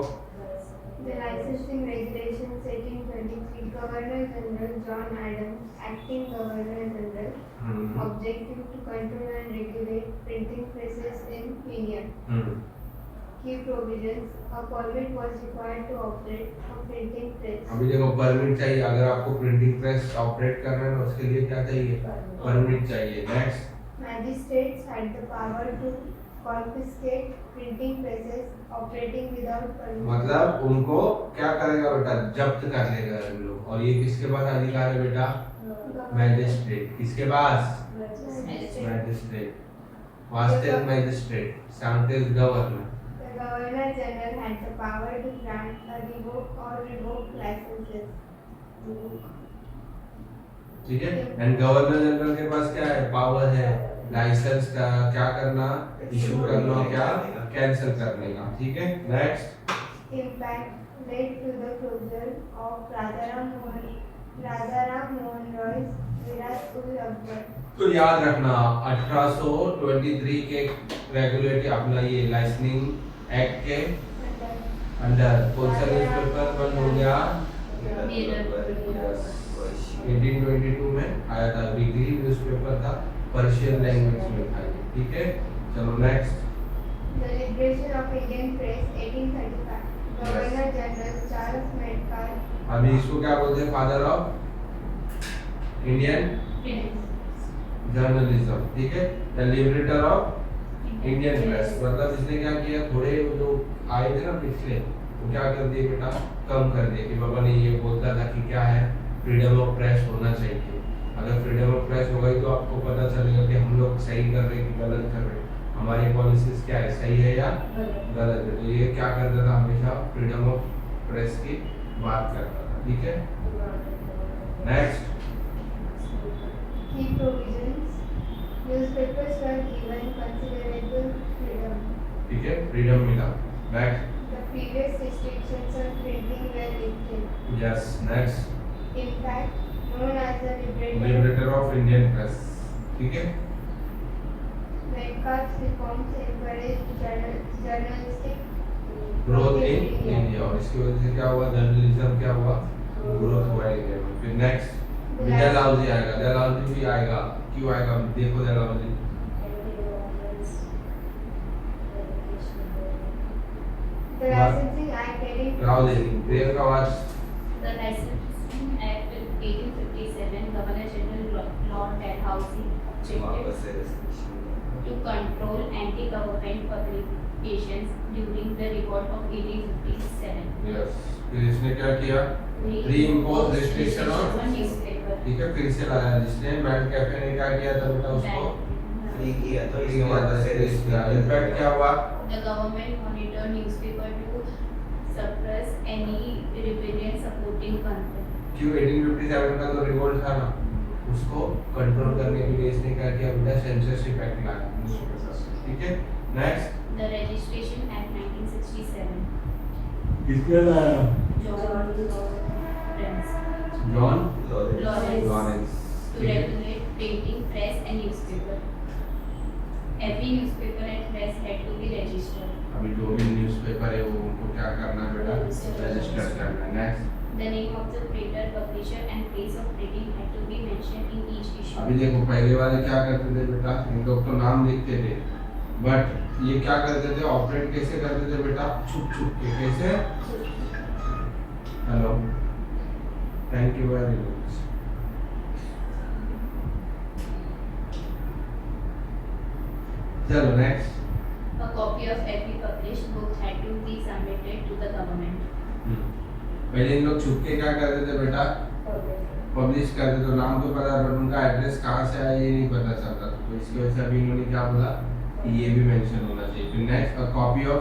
The licensing regulations 1823, Governor General John Adams, acting Governor General, objective to control and regulate printing presses in India. Key provisions: a permit was required to operate a printing press. अभी देखो permit चाहिए अगर आपको printing press operate करना है उसके लिए क्या चाहिए परमिट चाहिए next Magistrates had the power to confiscate printing presses operating without permission. मतलब उनको क्या करेगा बेटा जब्त कर लेगा हम लोग और ये किसके पास अधिकार है बेटा मैजिस्ट्रेट किसके पास मैजिस्ट्रेट वास्ते मैजिस्ट्रेट सांगते governor The Governor General had the power to grant a revoke licenses. ठीक है एंड गवर्नर जनरल के पास क्या है पावर है लाइसेंस का क्या करना इशू करना क्या कैंसिल करने का ठीक है next Impact led to the closure of Rajaram Mohan Roy's Virat-ul-Akbar. तो याद रखना 1823 के रेगुलेटरी अपना ये लाइसेंसिंग एक्ट के अंडर कौन सा न्यूज़पेपर बंद हो गया 1822 में आया था वीकली न्यूज़पेपर था पर्शियन लैंग्वेज में था ठीक है चलो next The Liberation of Indian Press 1835. Governor General Charles Metcalfe. अभी इसको क्या बोलते हैं फादर ऑफ इंडियन जर्नलिज्म ठीक है the liberator of Indian press मतलब इसने क्या किया थोड़े जो आए थे ना पिछले वो क्या कर दिए बेटा कम कर दिए कि बाबा ने ये बोलता था कि क्या है फ्रीडम ऑफ प्रेस होना चाहिए अगर फ्रीडम ऑफ प्रेस हो गई तो आपको पता चलेगा कि हम लोग सही कर रहे हैं कि गलत कर रहे हैं हमारी पॉलिसीज क्या है सही है या गलत है तो ये क्या करता था हमेशा फ्रीडम ऑफ प्रेस की बात करता था ठीक है next Key provisions. Newspapers were given considerable freedom. ठीक है फ्रीडम मिला next The previous restrictions on printing were lifted. Yes next In fact, known as the liberator of Indian press ठीक है Metcalfe's reforms encouraged journalistic growth in India और इसकी वजह से क्या हुआ जर्नलिज्म क्या हुआ ग्रोथ हुआ इंडिया में फिर नेक्स्ट डलहौजी आएगा डलहौजी भी आएगा क्यों आएगा देखो Dalhousie The Licensing Act 18 Dalhousie Priyanka आवाज The Licensing Act 1857, Governor General Lord Dalhousie वापस objected से restriction to control anti-government publications during the revolt of 1857. Yes, फिर इसने क्या किया? Reimpose restriction on newspaper. ठीक है, फिर से लाया जिसने मैड कैफे ने क्या किया था बेटा उसको फ्री किया तो फ्री इसके किया बाद था, से इनफैक्ट क्या हुआ? The government monitored newspaper to suppress any rebellion supporting content. क्यों 1857 का जो रिवोल्ट था ना उसको कंट्रोल करने के लिए इसने क्या किया बेटा? सेंसरशिप एक्ट लाया, ठीक है। Next The Registration Act 1967. किसने लाया? John Lawrence. John Lawrence. Lawrence, To ठीक है। regulate printing, press and newspaper. Every newspaper and press had to be registered. अभी जो भी न्यूज़पेपर है वो उनको क्या करना है बेटा? रजिस्टर करना है। Next The name of the printer, publisher and place of printing had to be mentioned in each issue. अभी देखो पहले वाले क्या करते थे बेटा? इन लोग तो नाम लिखते थे बट ये क्या करते थे? ऑपरेट कैसे करते थे बेटा? छुप छुप के। कैसे? Hello, thank you very much. चलो next. A copy of every published book had to be submitted to the government. पहले इन लोग छुप के क्या करते थे बेटा? पब्लिश करते तो नाम तो पता बट उनका एड्रेस कहाँ से आया ये नहीं पता चलता, तो इसकी वजह से अभी इन्होंने क्या बोला कि ये भी मेंशन होना चाहिए। फिर next, a copy of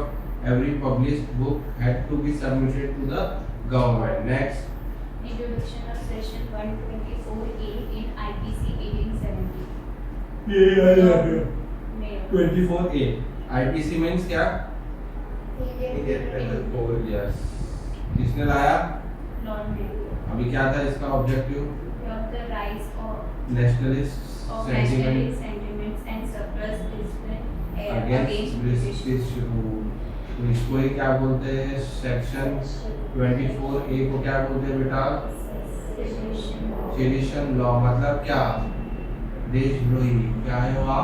every published book had to be submitted to the government. Next, Introduction of section 124A in IPC 1870. ये Mayor. 24A आईपीसी मींस क्या? Indian Penal Code. यस, किसने लाया? Lord Mayor. अभी क्या था इसका objective? Of the rise of nationalist nationalist sentiment sentiments and suppress discipline against British rule. तो इसको ही क्या बोलते हैं? सेक्शन 24A को क्या बोलते हैं बेटा? Sedition law. मतलब क्या? देशद्रोही। क्या है वो?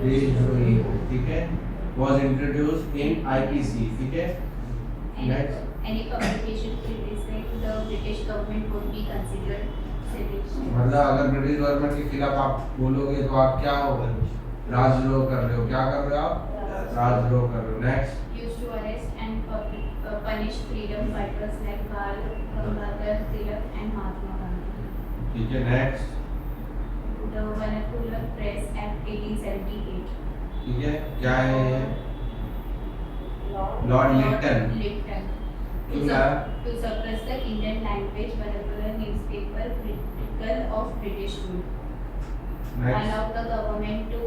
देशद्रोही, ठीक है। Was introduced in IPC, ठीक है। Next. Any publication criticizing the British government would be considered sedition. मतलब अगर ब्रिटिश गवर्नमेंट के खिलाफ आप बोलोगे तो आप क्या हो? राजद्रोह कर रहे हो। क्या कर रहे हो आप? राजद्रोह कर रहे हो। Next, Used to arrest and punish freedom fighters like Bal Gangadhar Tilak and Mahatma Gandhi. ठीक है। Next, The Vernacular Press Act 1878. ठीक है। क्या है ये? लॉर्ड लिटन। Lytton. क्यों लाया? To suppress the Indian language vernacular newspaper critical of British rule. Next, Allow the government to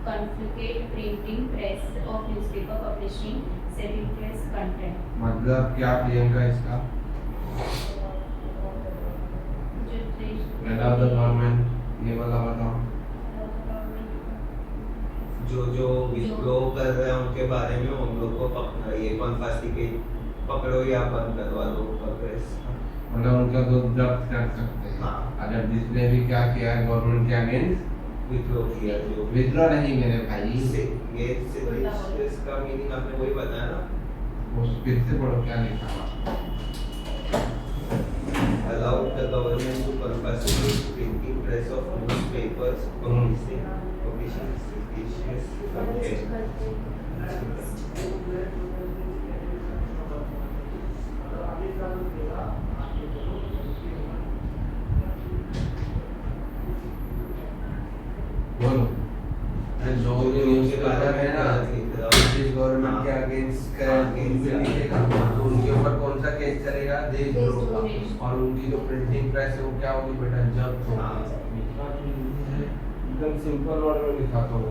confiscate printing press of newspaper publishing seditious content. मतलब क्या प्रियंका इसका? Allow the government, ये वाला बताओ। जो विद्रोह कर रहे हैं उनके बारे में उन लोग को ये कॉन्फिस्केट पकड़ो या बंद करवा दो प्रेस। मतलब उनका तो जब्त कर सकते हैं। हाँ। अगर जिसने भी क्या किया है गवर्नमेंट के अगेंस्ट विद्रोह किया जो विद्रोह नहीं मेरे भाई, ये इसका मीनिंग आपने वही बताया ना। वो फिर से पढ़ो क्या लिखा हुआ। Allow the government to confiscate printing press of newspapers publishing seditious content. बोलो। जो ये न्यूज़पेपर है ना ब्रिटिश गवर्नमेंट के अगेंस्ट लिखेगा तो उनके ऊपर कौन सा केस चलेगा? देशद्रोह का। और उनकी जो प्रिंटिंग प्रेस है वो क्या होगी बेटा? जब्त होगी। इतना तो easy है, एकदम सिंपल वर्ड में लिखा था वो।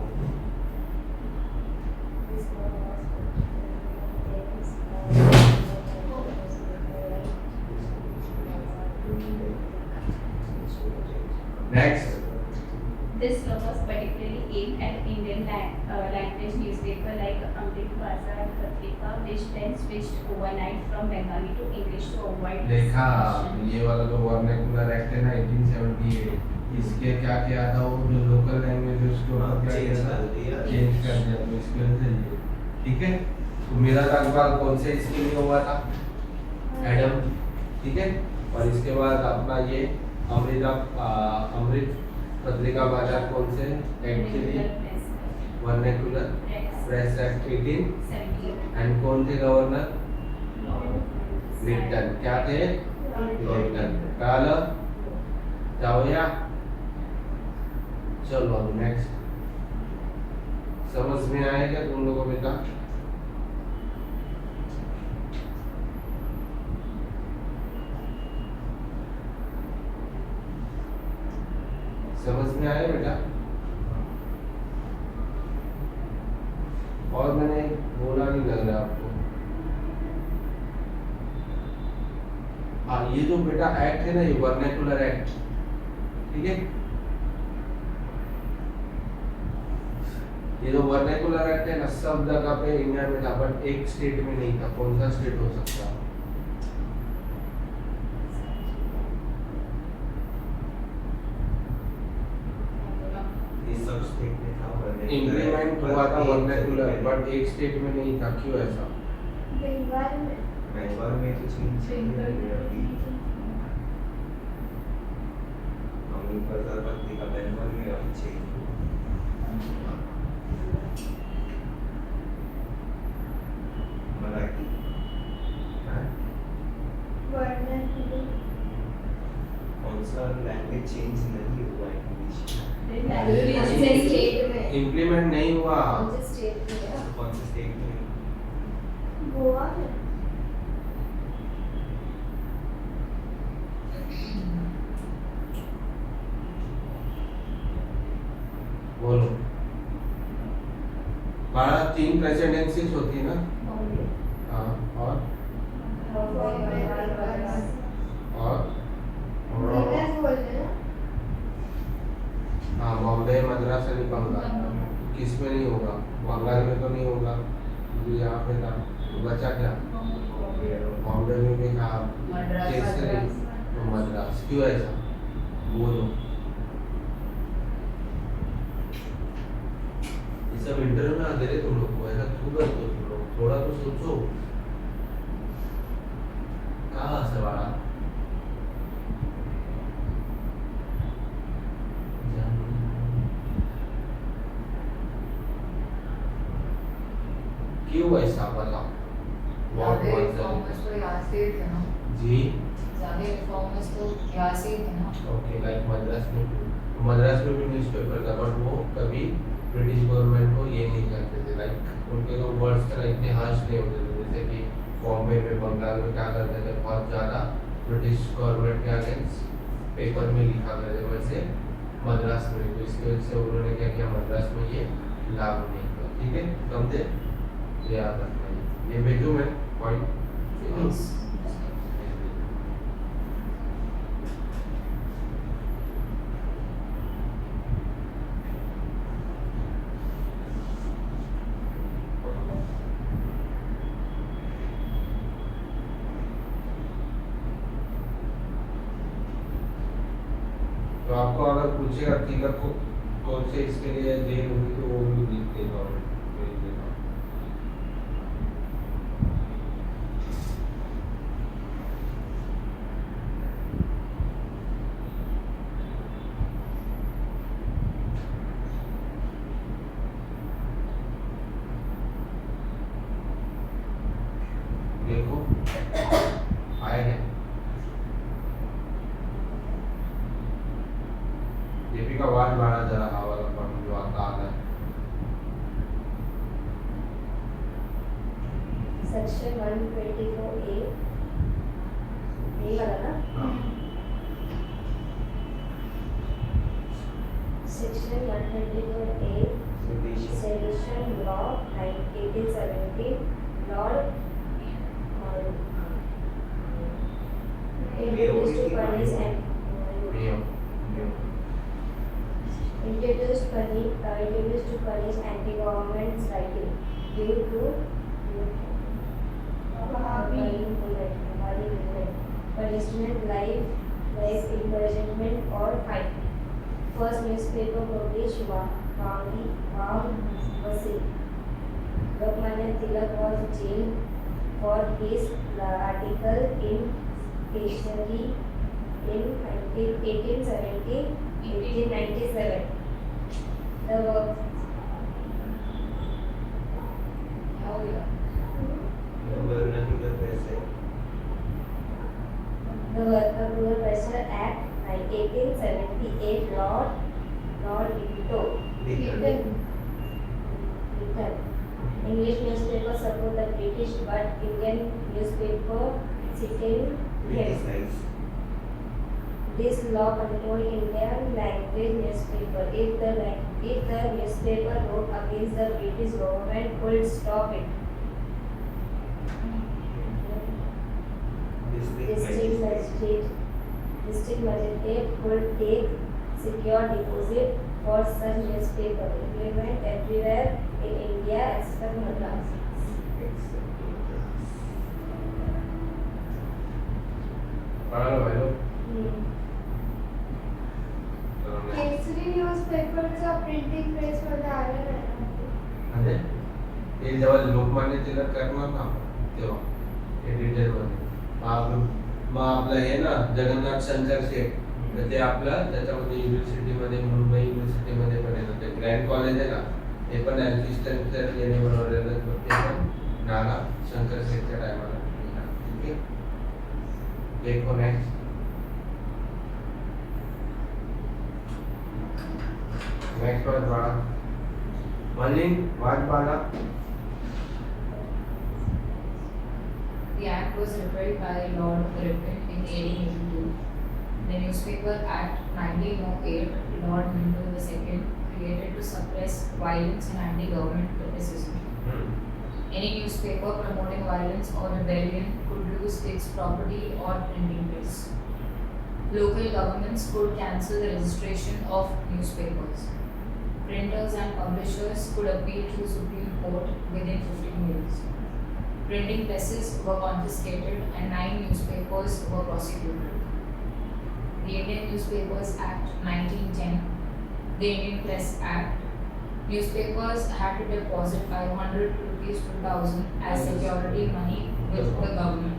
Next, This law was particularly aimed at Indian language newspaper like Amrit Bhaza and Patrika, which then switched overnight from Bengali to English to avoid देखा discrimination. ये वाला जो वर्नाकुलर एक्ट है ना 1878, इसके क्या किया था वो जो लोकल लैंग्वेज है उसके ऊपर क्या किया था? चेंज कर दिया। तो इसके वजह से ये, ठीक है। तो मेरा सवाल कौन से इसके लिए हुआ था? एडम, ठीक है। और इसके बाद अपना ये अमृत पत्रिका बाजार कौन से actually vernacular press act 18 and कौन थे गवर्नर लिप्टन क्या थे लिप्टन काला जाओया चलो नेक्स्ट समझ में आएगा तुम लोगों को बेटा समझ में आया बेटा और मैंने बोला नहीं लग रहा आपको हाँ ये जो बेटा एक्ट है ना ये वर्नेकुलर एक्ट ठीक है ये जो वर्नेकुलर एक्ट है ना सब जगह पे इंडिया में था बट एक स्टेट में नहीं था कौन सा स्टेट हो सकता है इम्प्लीमेंट हुआ था वर्नेकुलर बट एक स्टेट में नहीं था क्यों ऐसा बंगाल में तो चेंज अमृत बाजार पत्रिका बंगाल में अभी चेंज मराठी वर्नाकुलर कौन सा लैंग्वेज चेंज नहीं हुआ इंग्लिश कौन से स्टेट में इम्प्लीमेंट नहीं हुआ कौन से स्टेट में है? कौन से स्टेट में गोवा में बोलो 3 प्रेसिडेंसीज होती है ना हाँ और बॉम्बे और मद्रास बोलते हैं हाँ बॉम्बे मद्रास और बंगाल किस में नहीं होगा बंगाल में तो नहीं होगा क्योंकि यहाँ पे था तो बचा क्या बॉम्बे में भी कहा केसरी तो मद्रास क्यों ऐसा बोलो ये सब इंटरव्यू में आते रहे तुम लोग को ऐसा क्यों करते हो तुम लोग थोड़ा तो सोचो कहाँ से बड़ा क्यों ऐसा बताओ What ज़्यादा was रिफॉर्मर्स तो यहाँ से ही थे ना जी ज़्यादा रिफॉर्मर्स तो यहाँ से ही थे ना ओके लाइक मद्रास में भी न्यूज़पेपर था बट वो कभी ब्रिटिश गवर्नमेंट को ये नहीं करते थे लाइक उनके तो वर्ड्स का इतने हार्श नहीं होते थे जैसे कि बॉम्बे में बंगाल में क्या करते थे बहुत ज़्यादा ब्रिटिश गवर्नमेंट के अगेंस्ट पेपर में लिखा करते थे वैसे मद्रास में तो इसकी वजह से उन्होंने क्या किया मद्रास में ये लागू नहीं किया ठीक है समझे याद रखना ये भेजूँ मैं पॉइंट तो आपको अगर पूछेगा तिलक को कौन से इसके लिए जेल हुई तो वो भी लिख देगा भेज देगा देखो आए हैं दीपिका आवाज बढ़ा जरा हवा का जो आता है सेक्शन 124A यही वाला ना हाँ section 124A sedition law 1870 Lord introduced to punish नियम introduced to punish anti-government writing due to Wahhabi movement. Punishment, life imprisonment or fine. First newspaper published Varanasi. Lokmanya Tilak was jailed for his article in Stationery in in 1897. The work Oh yeah. Vernacular press है. The Worker Pressure Act 1878 Lord Lytton. Little. English newspaper support the British but Indian newspaper sitting him. Criticize. This law controlled Indian language newspaper. If the newspaper wrote against the British government, could stop it. District magistrate could take secure deposit for such newspaper. Implement everywhere in India except Madras. पढ़ा लो भाई लोग. Kesari न्यूजपेपरचा printing press मध्ये आलेलं आहे ना. म्हणजे हे जेव्हा लोकमान्य टिळक करणार ना तेव्हा एडिटर मध्ये मग आपलं हे ना जगन्नाथ शंकर शेठ तर ते आपलं त्याच्यामध्ये युनिव्हर्सिटीमध्ये मुंबई युनिव्हर्सिटीमध्ये पण येतं ते ग्रँड कॉलेज आहे ना ते पण अल्फिस्टनच्या याने बनवलेलं ते पण नाना शंकर शेठच्या टायमाला ठीक आहे. देखो नेक्स्ट नेक्स्ट वाज बाळा मलिन वाज बाळा. The act was repealed by Lord Ripon in 1882. The Newspaper Act 1908, Lord Minto II, created to suppress violence and anti-government criticism. Any newspaper promoting violence or rebellion could lose its property or printing press. Local governments could cancel the registration of newspapers. Printers and publishers could appeal to the Supreme Court within 15 years. Printing presses were confiscated and 9 newspapers were prosecuted. The Indian Newspapers Act 1910, the Indian Press Act, newspapers had to deposit 500 rupees to 1000 as security money with the government.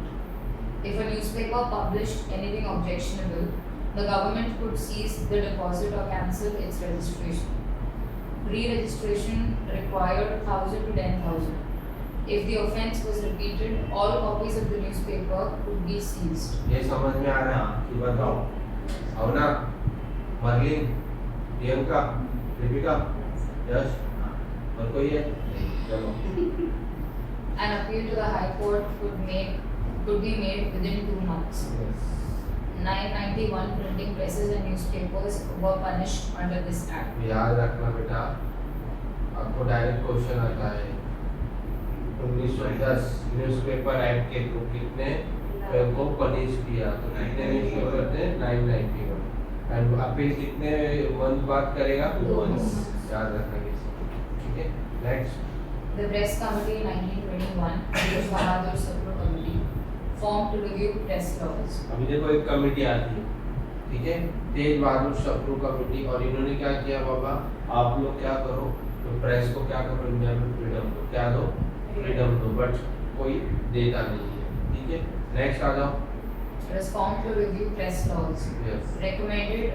If a newspaper published anything objectionable, the government could seize the deposit or cancel its registration. Re-registration required 1000 to 10,000. If the offence was repeated, all copies of the newspaper could be seized. ये समझ में आ रहा है कि बताओ अवना Merlin Priyanka Deepika यश और कोई है चलो. An appeal to the High Court could be made within 2 months. 991 printing presses and newspapers were punished under this act. याद रखना बेटा आपको डायरेक्ट क्वेश्चन आता है 1910 न्यूज़पेपर एक्ट के थ्रू कितने को पनिश किया तो कितने न्यूज़पेपर थे 991 एंड अपील कितने मंथ बाद करेगा 2 मंथ्स. याद रखना ये सब ठीक है. Next The Press Committee 1921, Tej Bahadur Sapro Committee, formed to review press laws. अभी देखो एक कमेटी आती है ठीक है तेज बहादुर शप्रू कमेटी और इन्होंने क्या किया बाबा आप लोग क्या करो तो प्रेस को क्या करो इंडिया में फ्रीडम दो क्या दो फ्रीडम दो बट कोई देता नहीं है ठीक है. नेक्स्ट आ जाओ. It was formed to review press laws. Yes Recommended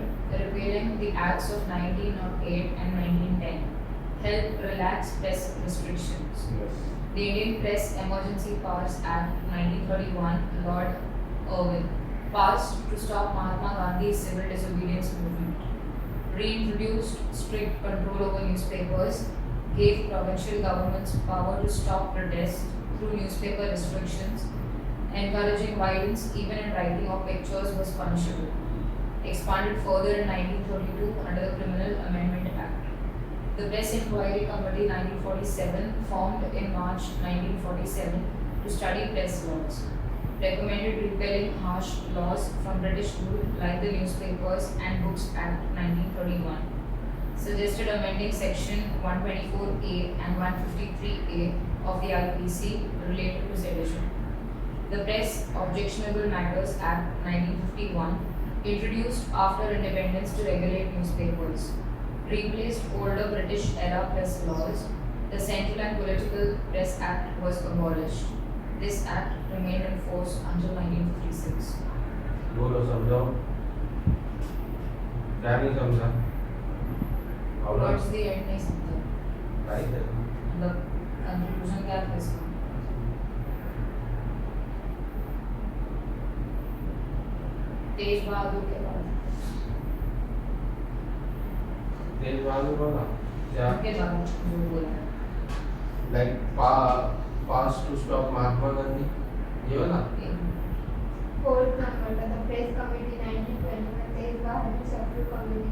repealing the acts of 1908 and 1910. Help relax press restrictions. Yes The Indian Press Emergency Powers Act 1931, Lord Irwin, passed to stop Mahatma Gandhi's civil disobedience movement. Reintroduced strict control over newspapers, gave provincial governments power to stop protests through newspaper restrictions. Encouraging violence even in writing or pictures was punishable. Expanded further in 1932 under the Criminal Amendment Act. The Press Inquiry Committee 1947, formed in March 1947 to study press laws, recommended repealing harsh laws from British rule like the Newspapers and Books Act 1931, suggested amending section 124A and 153A of the IPC related to sedition. The Press Objectionable Matters Act 1951, introduced after independence to regulate newspapers, replaced older British era press laws. The Central and Political Press Act was abolished. This act remained in force until 1956. बोलो समझाओ. क्या नहीं समझा? Towards the end नहीं समझा, right है। मतलब conclusion क्या था इसका? तेज बहादुर के बाद तेज बहादुर बोला क्या? के बाद जो बोला है like pass to stop Mahatma Gandhi, ये वाला? फोर्थ नंबर का था प्रेस कमेटी 1920 में तेज बहादुर सब कमेटी।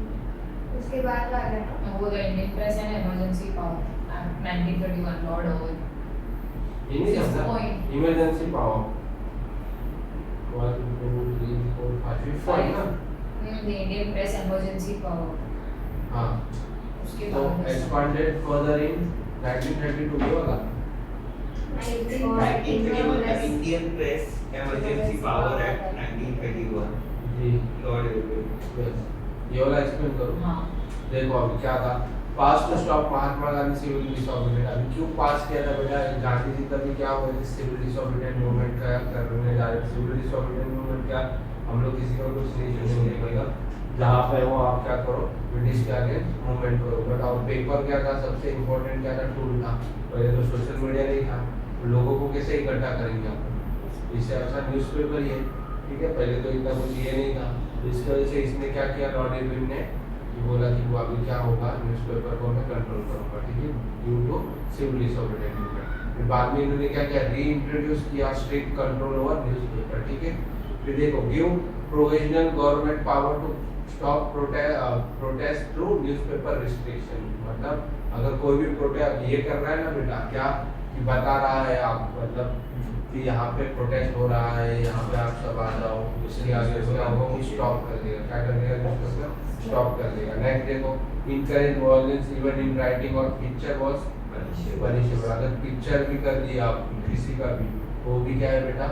उसके बाद आ गया ना वो the Indian press and emergency power act 1931 Lord over. ये नहीं Fifth समझा? point. इमरजेंसी पावर 1 2 3 4 5 5 पॉइंट ना? The Indian press emergency power, हाँ, उसके तो बाद एक्सपांडेड फर्दर इन 1932 ये वाला। 1931 1931 Indian Press Emergency Power Act 1931 जी लॉर्ड इरविन। बस ये वाला एक्सप्लेन करो। हाँ देखो अभी क्या था, pass to stop Mahatma Gandhi civil disobedient. अभी क्यों पास किया था बेटा? गांधी जी तभी क्या हुआ था, सिविल डिसोबीडिएंट मूवमेंट का करने जा रहे थे। सिविल डिसोबीडिएंट मूवमेंट क्या, हम लोग किसी को कुछ नहीं चुनेंगे भैया, जहाँ पे वो आप क्या करो, ब्रिटिश के आगे मूवमेंट करो। बट और पेपर क्या था, सबसे इम्पोर्टेंट क्या था, टूल था। पहले तो सोशल मीडिया नहीं था, लोगों को कैसे इकट्ठा करेंगे आप, इससे अच्छा न्यूज़पेपर ही है, ठीक है। पहले तो इतना कुछ ये नहीं था, इसकी वजह से इसने क्या किया, लॉर्ड इरविन ने कि बोला कि वो अभी क्या होगा, न्यूज़पेपर को मैं कंट्रोल करूँगा, ठीक है, due to civil disobedient movement. फिर बाद में इन्होंने क्या किया, री इंट्रोड्यूस किया स्ट्रिक्ट कंट्रोल ओवर न्यूज़पेपर, ठीक है। फिर देखो, give provisional government power to stop protest through newspaper restriction. मतलब अगर कोई भी प्रोटेस्ट ये कर रहा है ना बेटा, क्या कि बता रहा है आप, मतलब कि यहाँ पे प्रोटेस्ट हो रहा है, यहाँ पे आप सब आ जाओ, उसके आगे क्या होगा, वो स्टॉप कर देगा। क्या कर देगा? न्यूज़पेपर स्टॉप कर देगा। नेक्स्ट देखो, encourage violence even in writing और पिक्चर वाज पनिशेबल। अगर पिक्चर भी कर दिया आप किसी का भी, वो भी क्या है बेटा,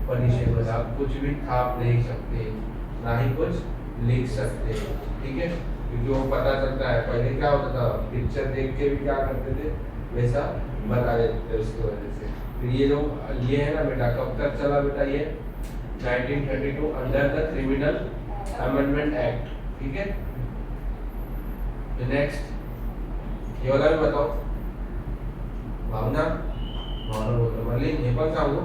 पनिशेबल। आप कुछ भी छाप नहीं सकते, ना ही कुछ लिख सकते, ठीक है, क्योंकि वो पता चलता है। पहले क्या होता था, पिक्चर देख के भी क्या करते थे, वैसा बता देते थे उसकी वजह से। तो ये जो ये है ना बेटा, कब तक चला बेटा ये, 1932 under the criminal amendment act, ठीक है। नेक्स्ट ये वाला भी बताओ, भावना भावना बोलतो मल्ली हे पण सांगू।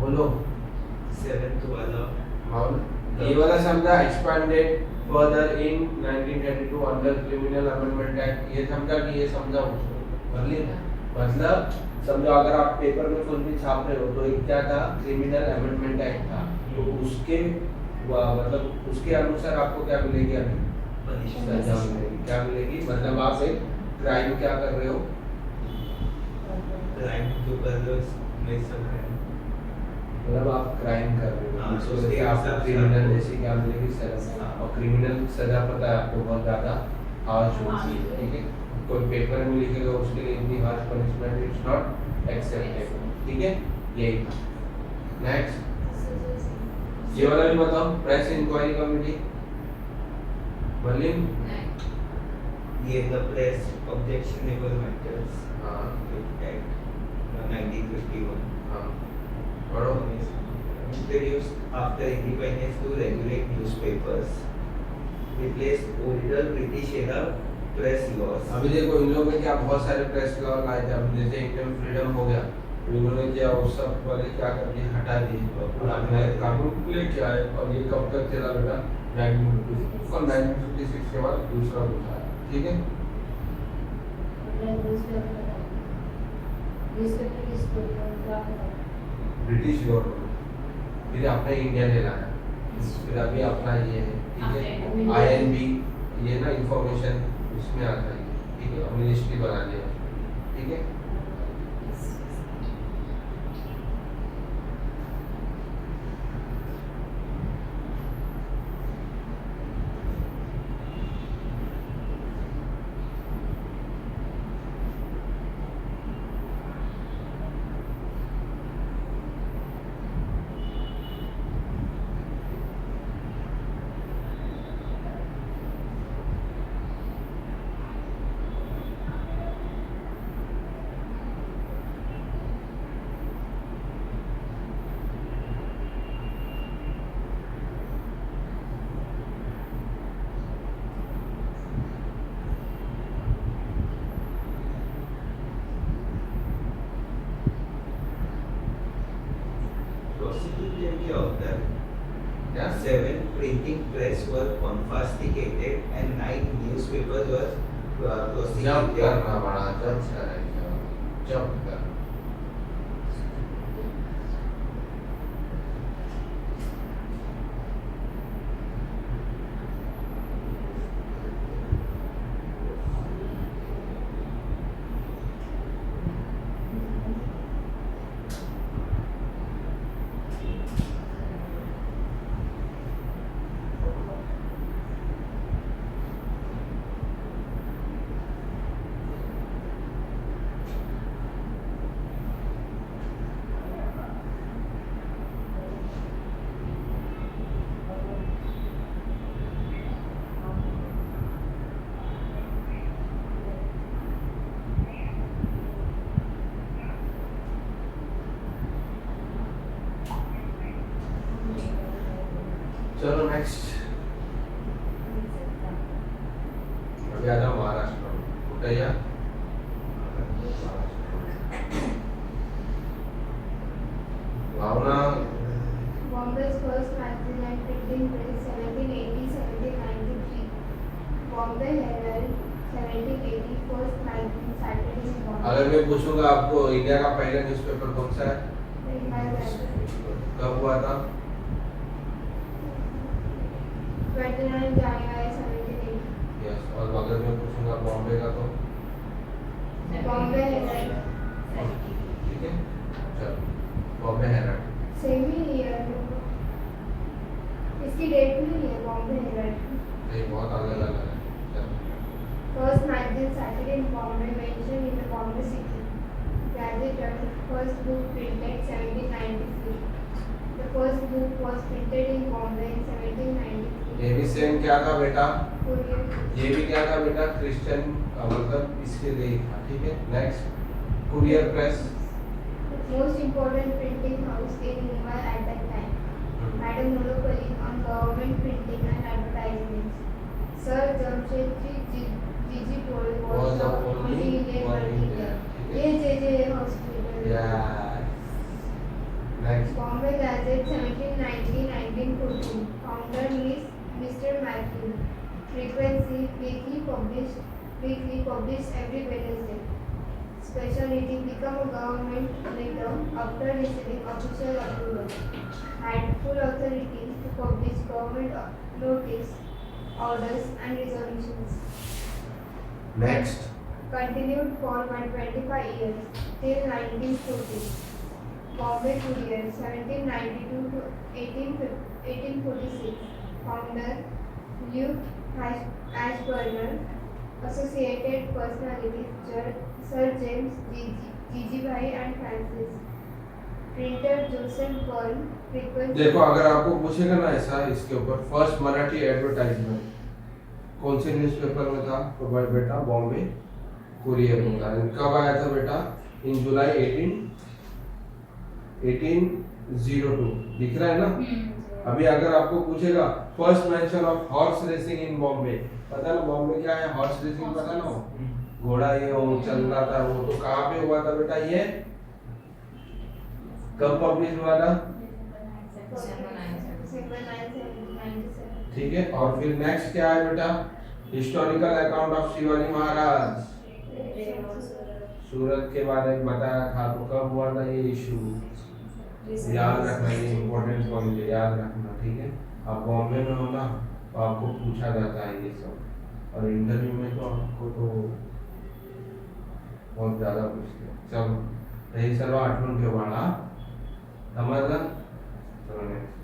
बोलो 7th वाला भावना, ये वाला समझा, expanded further in 1932 under criminal amendment act, ये समझा कि ये समझा मल्ली। मतलब समझो अगर आप पेपर में कुछ भी छाप रहे हो, तो एक क्या था, क्रिमिनल अमेंडमेंट एक्ट था, तो उसके मतलब उसके अनुसार आपको क्या मिलेगी, अभी सजा मिलेगी। क्या मिलेगी, मतलब आप एक क्राइम क्या कर रहे हो, क्राइम जो कर रहे हो में सब है। मतलब आप क्राइम कर रहे हो, हाँ, इसको उसके लेके आपको हिसाब से क्रिमिनल आपको- जैसी क्या मिलेगी, सजा। हाँ। और क्रिमिनल सजा पता है आपको बहुत ज़्यादा हार्श होती है, ठीक है। कोई पेपर में लिखेगा उसके लिए इतनी harsh punishment is not acceptable, ठीक है, यही था। नेक्स्ट ये वाला भी बताओ, प्रेस इंक्वायरी कमेटी मलिन। ये द प्रेस ऑब्जेक्शनेबल मैटर्स हाँ एक्ट 1951 हाँ पढ़ो। introduced after independence to regulate newspapers, replaced older British era press laws. अभी देखो इन लोगों ने क्या बहुत सारे प्रेस लॉ लाए थे। अभी जैसे एकदम फ्रीडम हो गया, तो इन्होंने क्या वो सब वाले क्या कर दिए, हटा दिए और पूरा नया कानून लेके आए। और ये कब तक चला बेटा, 1956 और 1956 के बाद दूसरा कुछ आया, ठीक है। न्यूज़पेपर किसको क्या ब्रिटिश गवर्नमेंट, फिर अपने इंडिया ने लाया, फिर अभी अपना ये है, ठीक है, INB ये ना इंफॉर्मेशन उसमें आता है, ठीक है, मिनिस्ट्री बना दिया, ठीक है। prosecuted क्या होता है? क्या 7 printing press were confiscated and 9 newspapers were जब prosecuted. करना बड़ा जब करेगा जब कर चलो नेक्स्ट अभी आ जाओ महाराष्ट्र कुठे या भावना Bombay's first magazine and printing press 1780-1793. Bombay Herald 1780 first magazine started in Bombay. अगर मैं पूछूंगा आपको इंडिया का पहला न्यूज़पेपर कौन सा है कब हुआ था 29 January 1780. यस और अगर मैं पूछूंगा बॉम्बे का तो Bombay Herald ठीक है चलो बॉम्बे हेराल्ड सेम ही ईयर इसकी डेट नहीं है बॉम्बे हेराल्ड नहीं बहुत अलग अलग है चलो First magazine started in Bombay mentioned in the Bombay City Gazette. First book printed 1793. The first book was printed in Bombay in 1793. ये भी सेम क्या था बेटा Courier. ये भी क्या था बेटा क्रिश्चियन मतलब इसके लिए ही था ठीक है next courier press Most important printing house in Mumbai at that time. Had a monopoly on government printing and advertisements. Sir Jamshedji Jiji Paul was the only Indian working there. ये JJ hospital. Yes next Bombay Gazette 1790-1914. Founder is Mr. Mathew. Frequency weekly published every Wednesday. Specialty become a government letter after receiving official approval. Had full authority to publish government notice, orders and resolutions. Next Continued for 125 years till 1940. Bombay Courier 1792 to 1846. Founder Luke Ashburner. Associated personalities Sir James Jijibhai and Francis. Printer Joseph Byrne. Frequent. देखो अगर आपको पूछेगा ना ऐसा इसके ऊपर first Marathi advertisement कौन से न्यूज़पेपर में था तो भाई बेटा बॉम्बे कुरियर में था कब आया था बेटा इन जुलाई 1802 दिख रहा है ना अभी अगर आपको पूछेगा first mention of horse racing in Bombay पता ना बॉम्बे क्या है हॉर्स रेसिंग पता ना घोड़ा ये वो चल रहा था वो तो कहाँ पे हुआ था बेटा ये कब पब्लिश हुआ था December 9, 1797. ठीक है और फिर नेक्स्ट क्या है बेटा historical account of Shivaji Maharaj सूरत के बारे में बताया था तो कब हुआ था ये इशू याद रखना ये इम्पोर्टेंट पॉइंट है याद रखना ठीक है आप बॉम्बे में हो ना तो आपको पूछा जाता है ये सब और इंटरव्यू में तो आपको तो बहुत ज़्यादा पूछते हैं चलो यही सर्व आठवण ठेवाना समझलं चलो next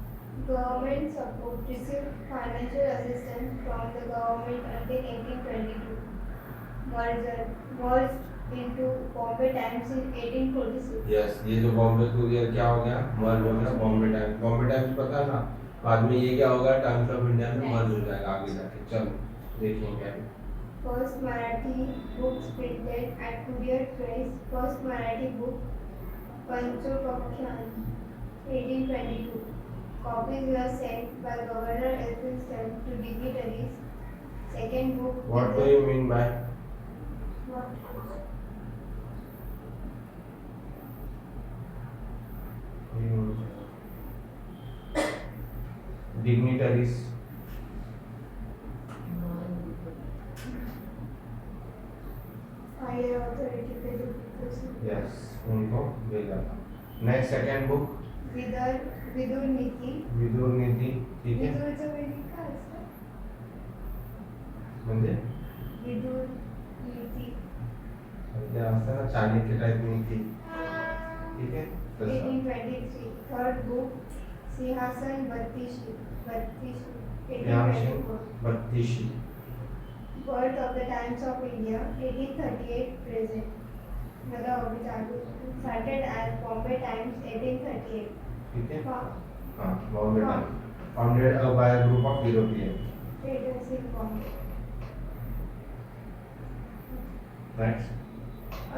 Government support received financial assistance from the government until 1822. Merged into Bombay Times in 1846. Yes ये जो बॉम्बे कुरियर क्या हो गया मर्ज हो गया बॉम्बे टाइम्स पता है ना बाद में ये क्या होगा टाइम्स ऑफ इंडिया में मर्ज हो जाएगा आगे जाके चलो देखिए क्या है First Marathi books printed at Courier Press. First Marathi book Panchopakhyan 1822. Copies were sent by Governor Elphinstone to dignitaries. Second book. What do you mean by dignitaries higher authority पे जो person, यस उनको भेजा था। Next second book Vidur नीति. विदुर नीति, ठीक है, विदुरचं meaning काय असतं? म्हणजे विदुर नीति. ते असतं ना चाणक्य टाइप नीति, ठीक है तसं 1823. थर्ड बुक सिंहासन बत्तीशी. सिंहासन 32 Birth of the Times of India 1838 present. मतलब अभी चालू. Started as Bombay Times 1838. ठीक है, हाँ. हाँ Bombay times, founded by a group of European. Traders in Bombay. Next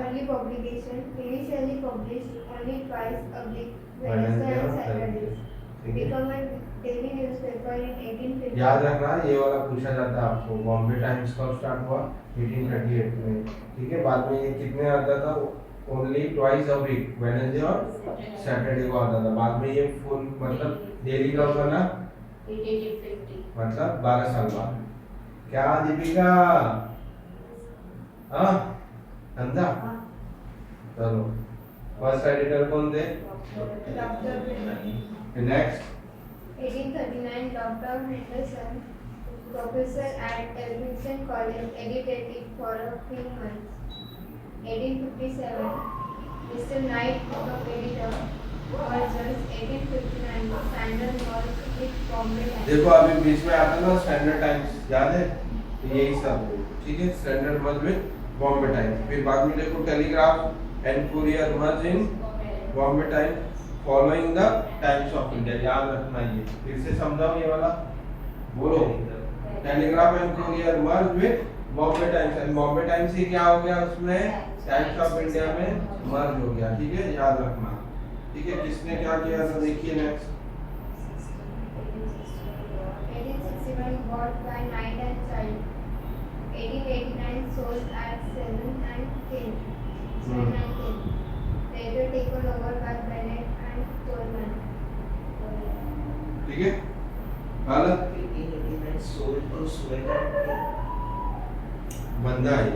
Early publication initially published only twice a week, Wednesday Wednesday और and Saturdays. ठीक है, Become a daily newspaper in 1850. याद रखना ये वाला पूछा जाता है आपको। बॉम्बे टाइम्स कब स्टार्ट हुआ? 1838 में, ठीक है। बाद में ये कितने आता था? Only twice a week, Wednesday और सैटरडे को आता था। बाद में ये फुल मतलब डेली कब बना? 1850. मतलब 12 साल बाद। क्या दीपिका? हाँ अंधा? चलो, फर्स्ट एडिटर कौन थे? Next 1839, Dr. Henderson, professor at Elphinstone College, edited it for a few months. 1857, Mr. Knight, the editor, Versus 1859, Standard was with Bombay Times. देखो अभी बीच में आता ना स्टैंडर्ड टाइम्स, याद है? तो यही सब, ठीक है। Standard merge with Bombay Times. फिर बाद में देखो Telegraph and Courier merge in Bombay Times following the Times of India. याद रखना ये, फिर से समझाओ ये वाला, बोलो। Telegraph and Courier merge with Bombay Times, and Bombay Times ही क्या हो गया उसमें? टाइम्स ऑफ इंडिया में मर्ज हो गया, ठीक है, याद रखना, ठीक है। किसने क्या किया था देखिए next. 1861, bought by Knight and Child. 1889, sold at 7 and 10. Later taken over by Bennett and Coleman. ठीक है, हालत 1889 sold to Sweden. बंदा है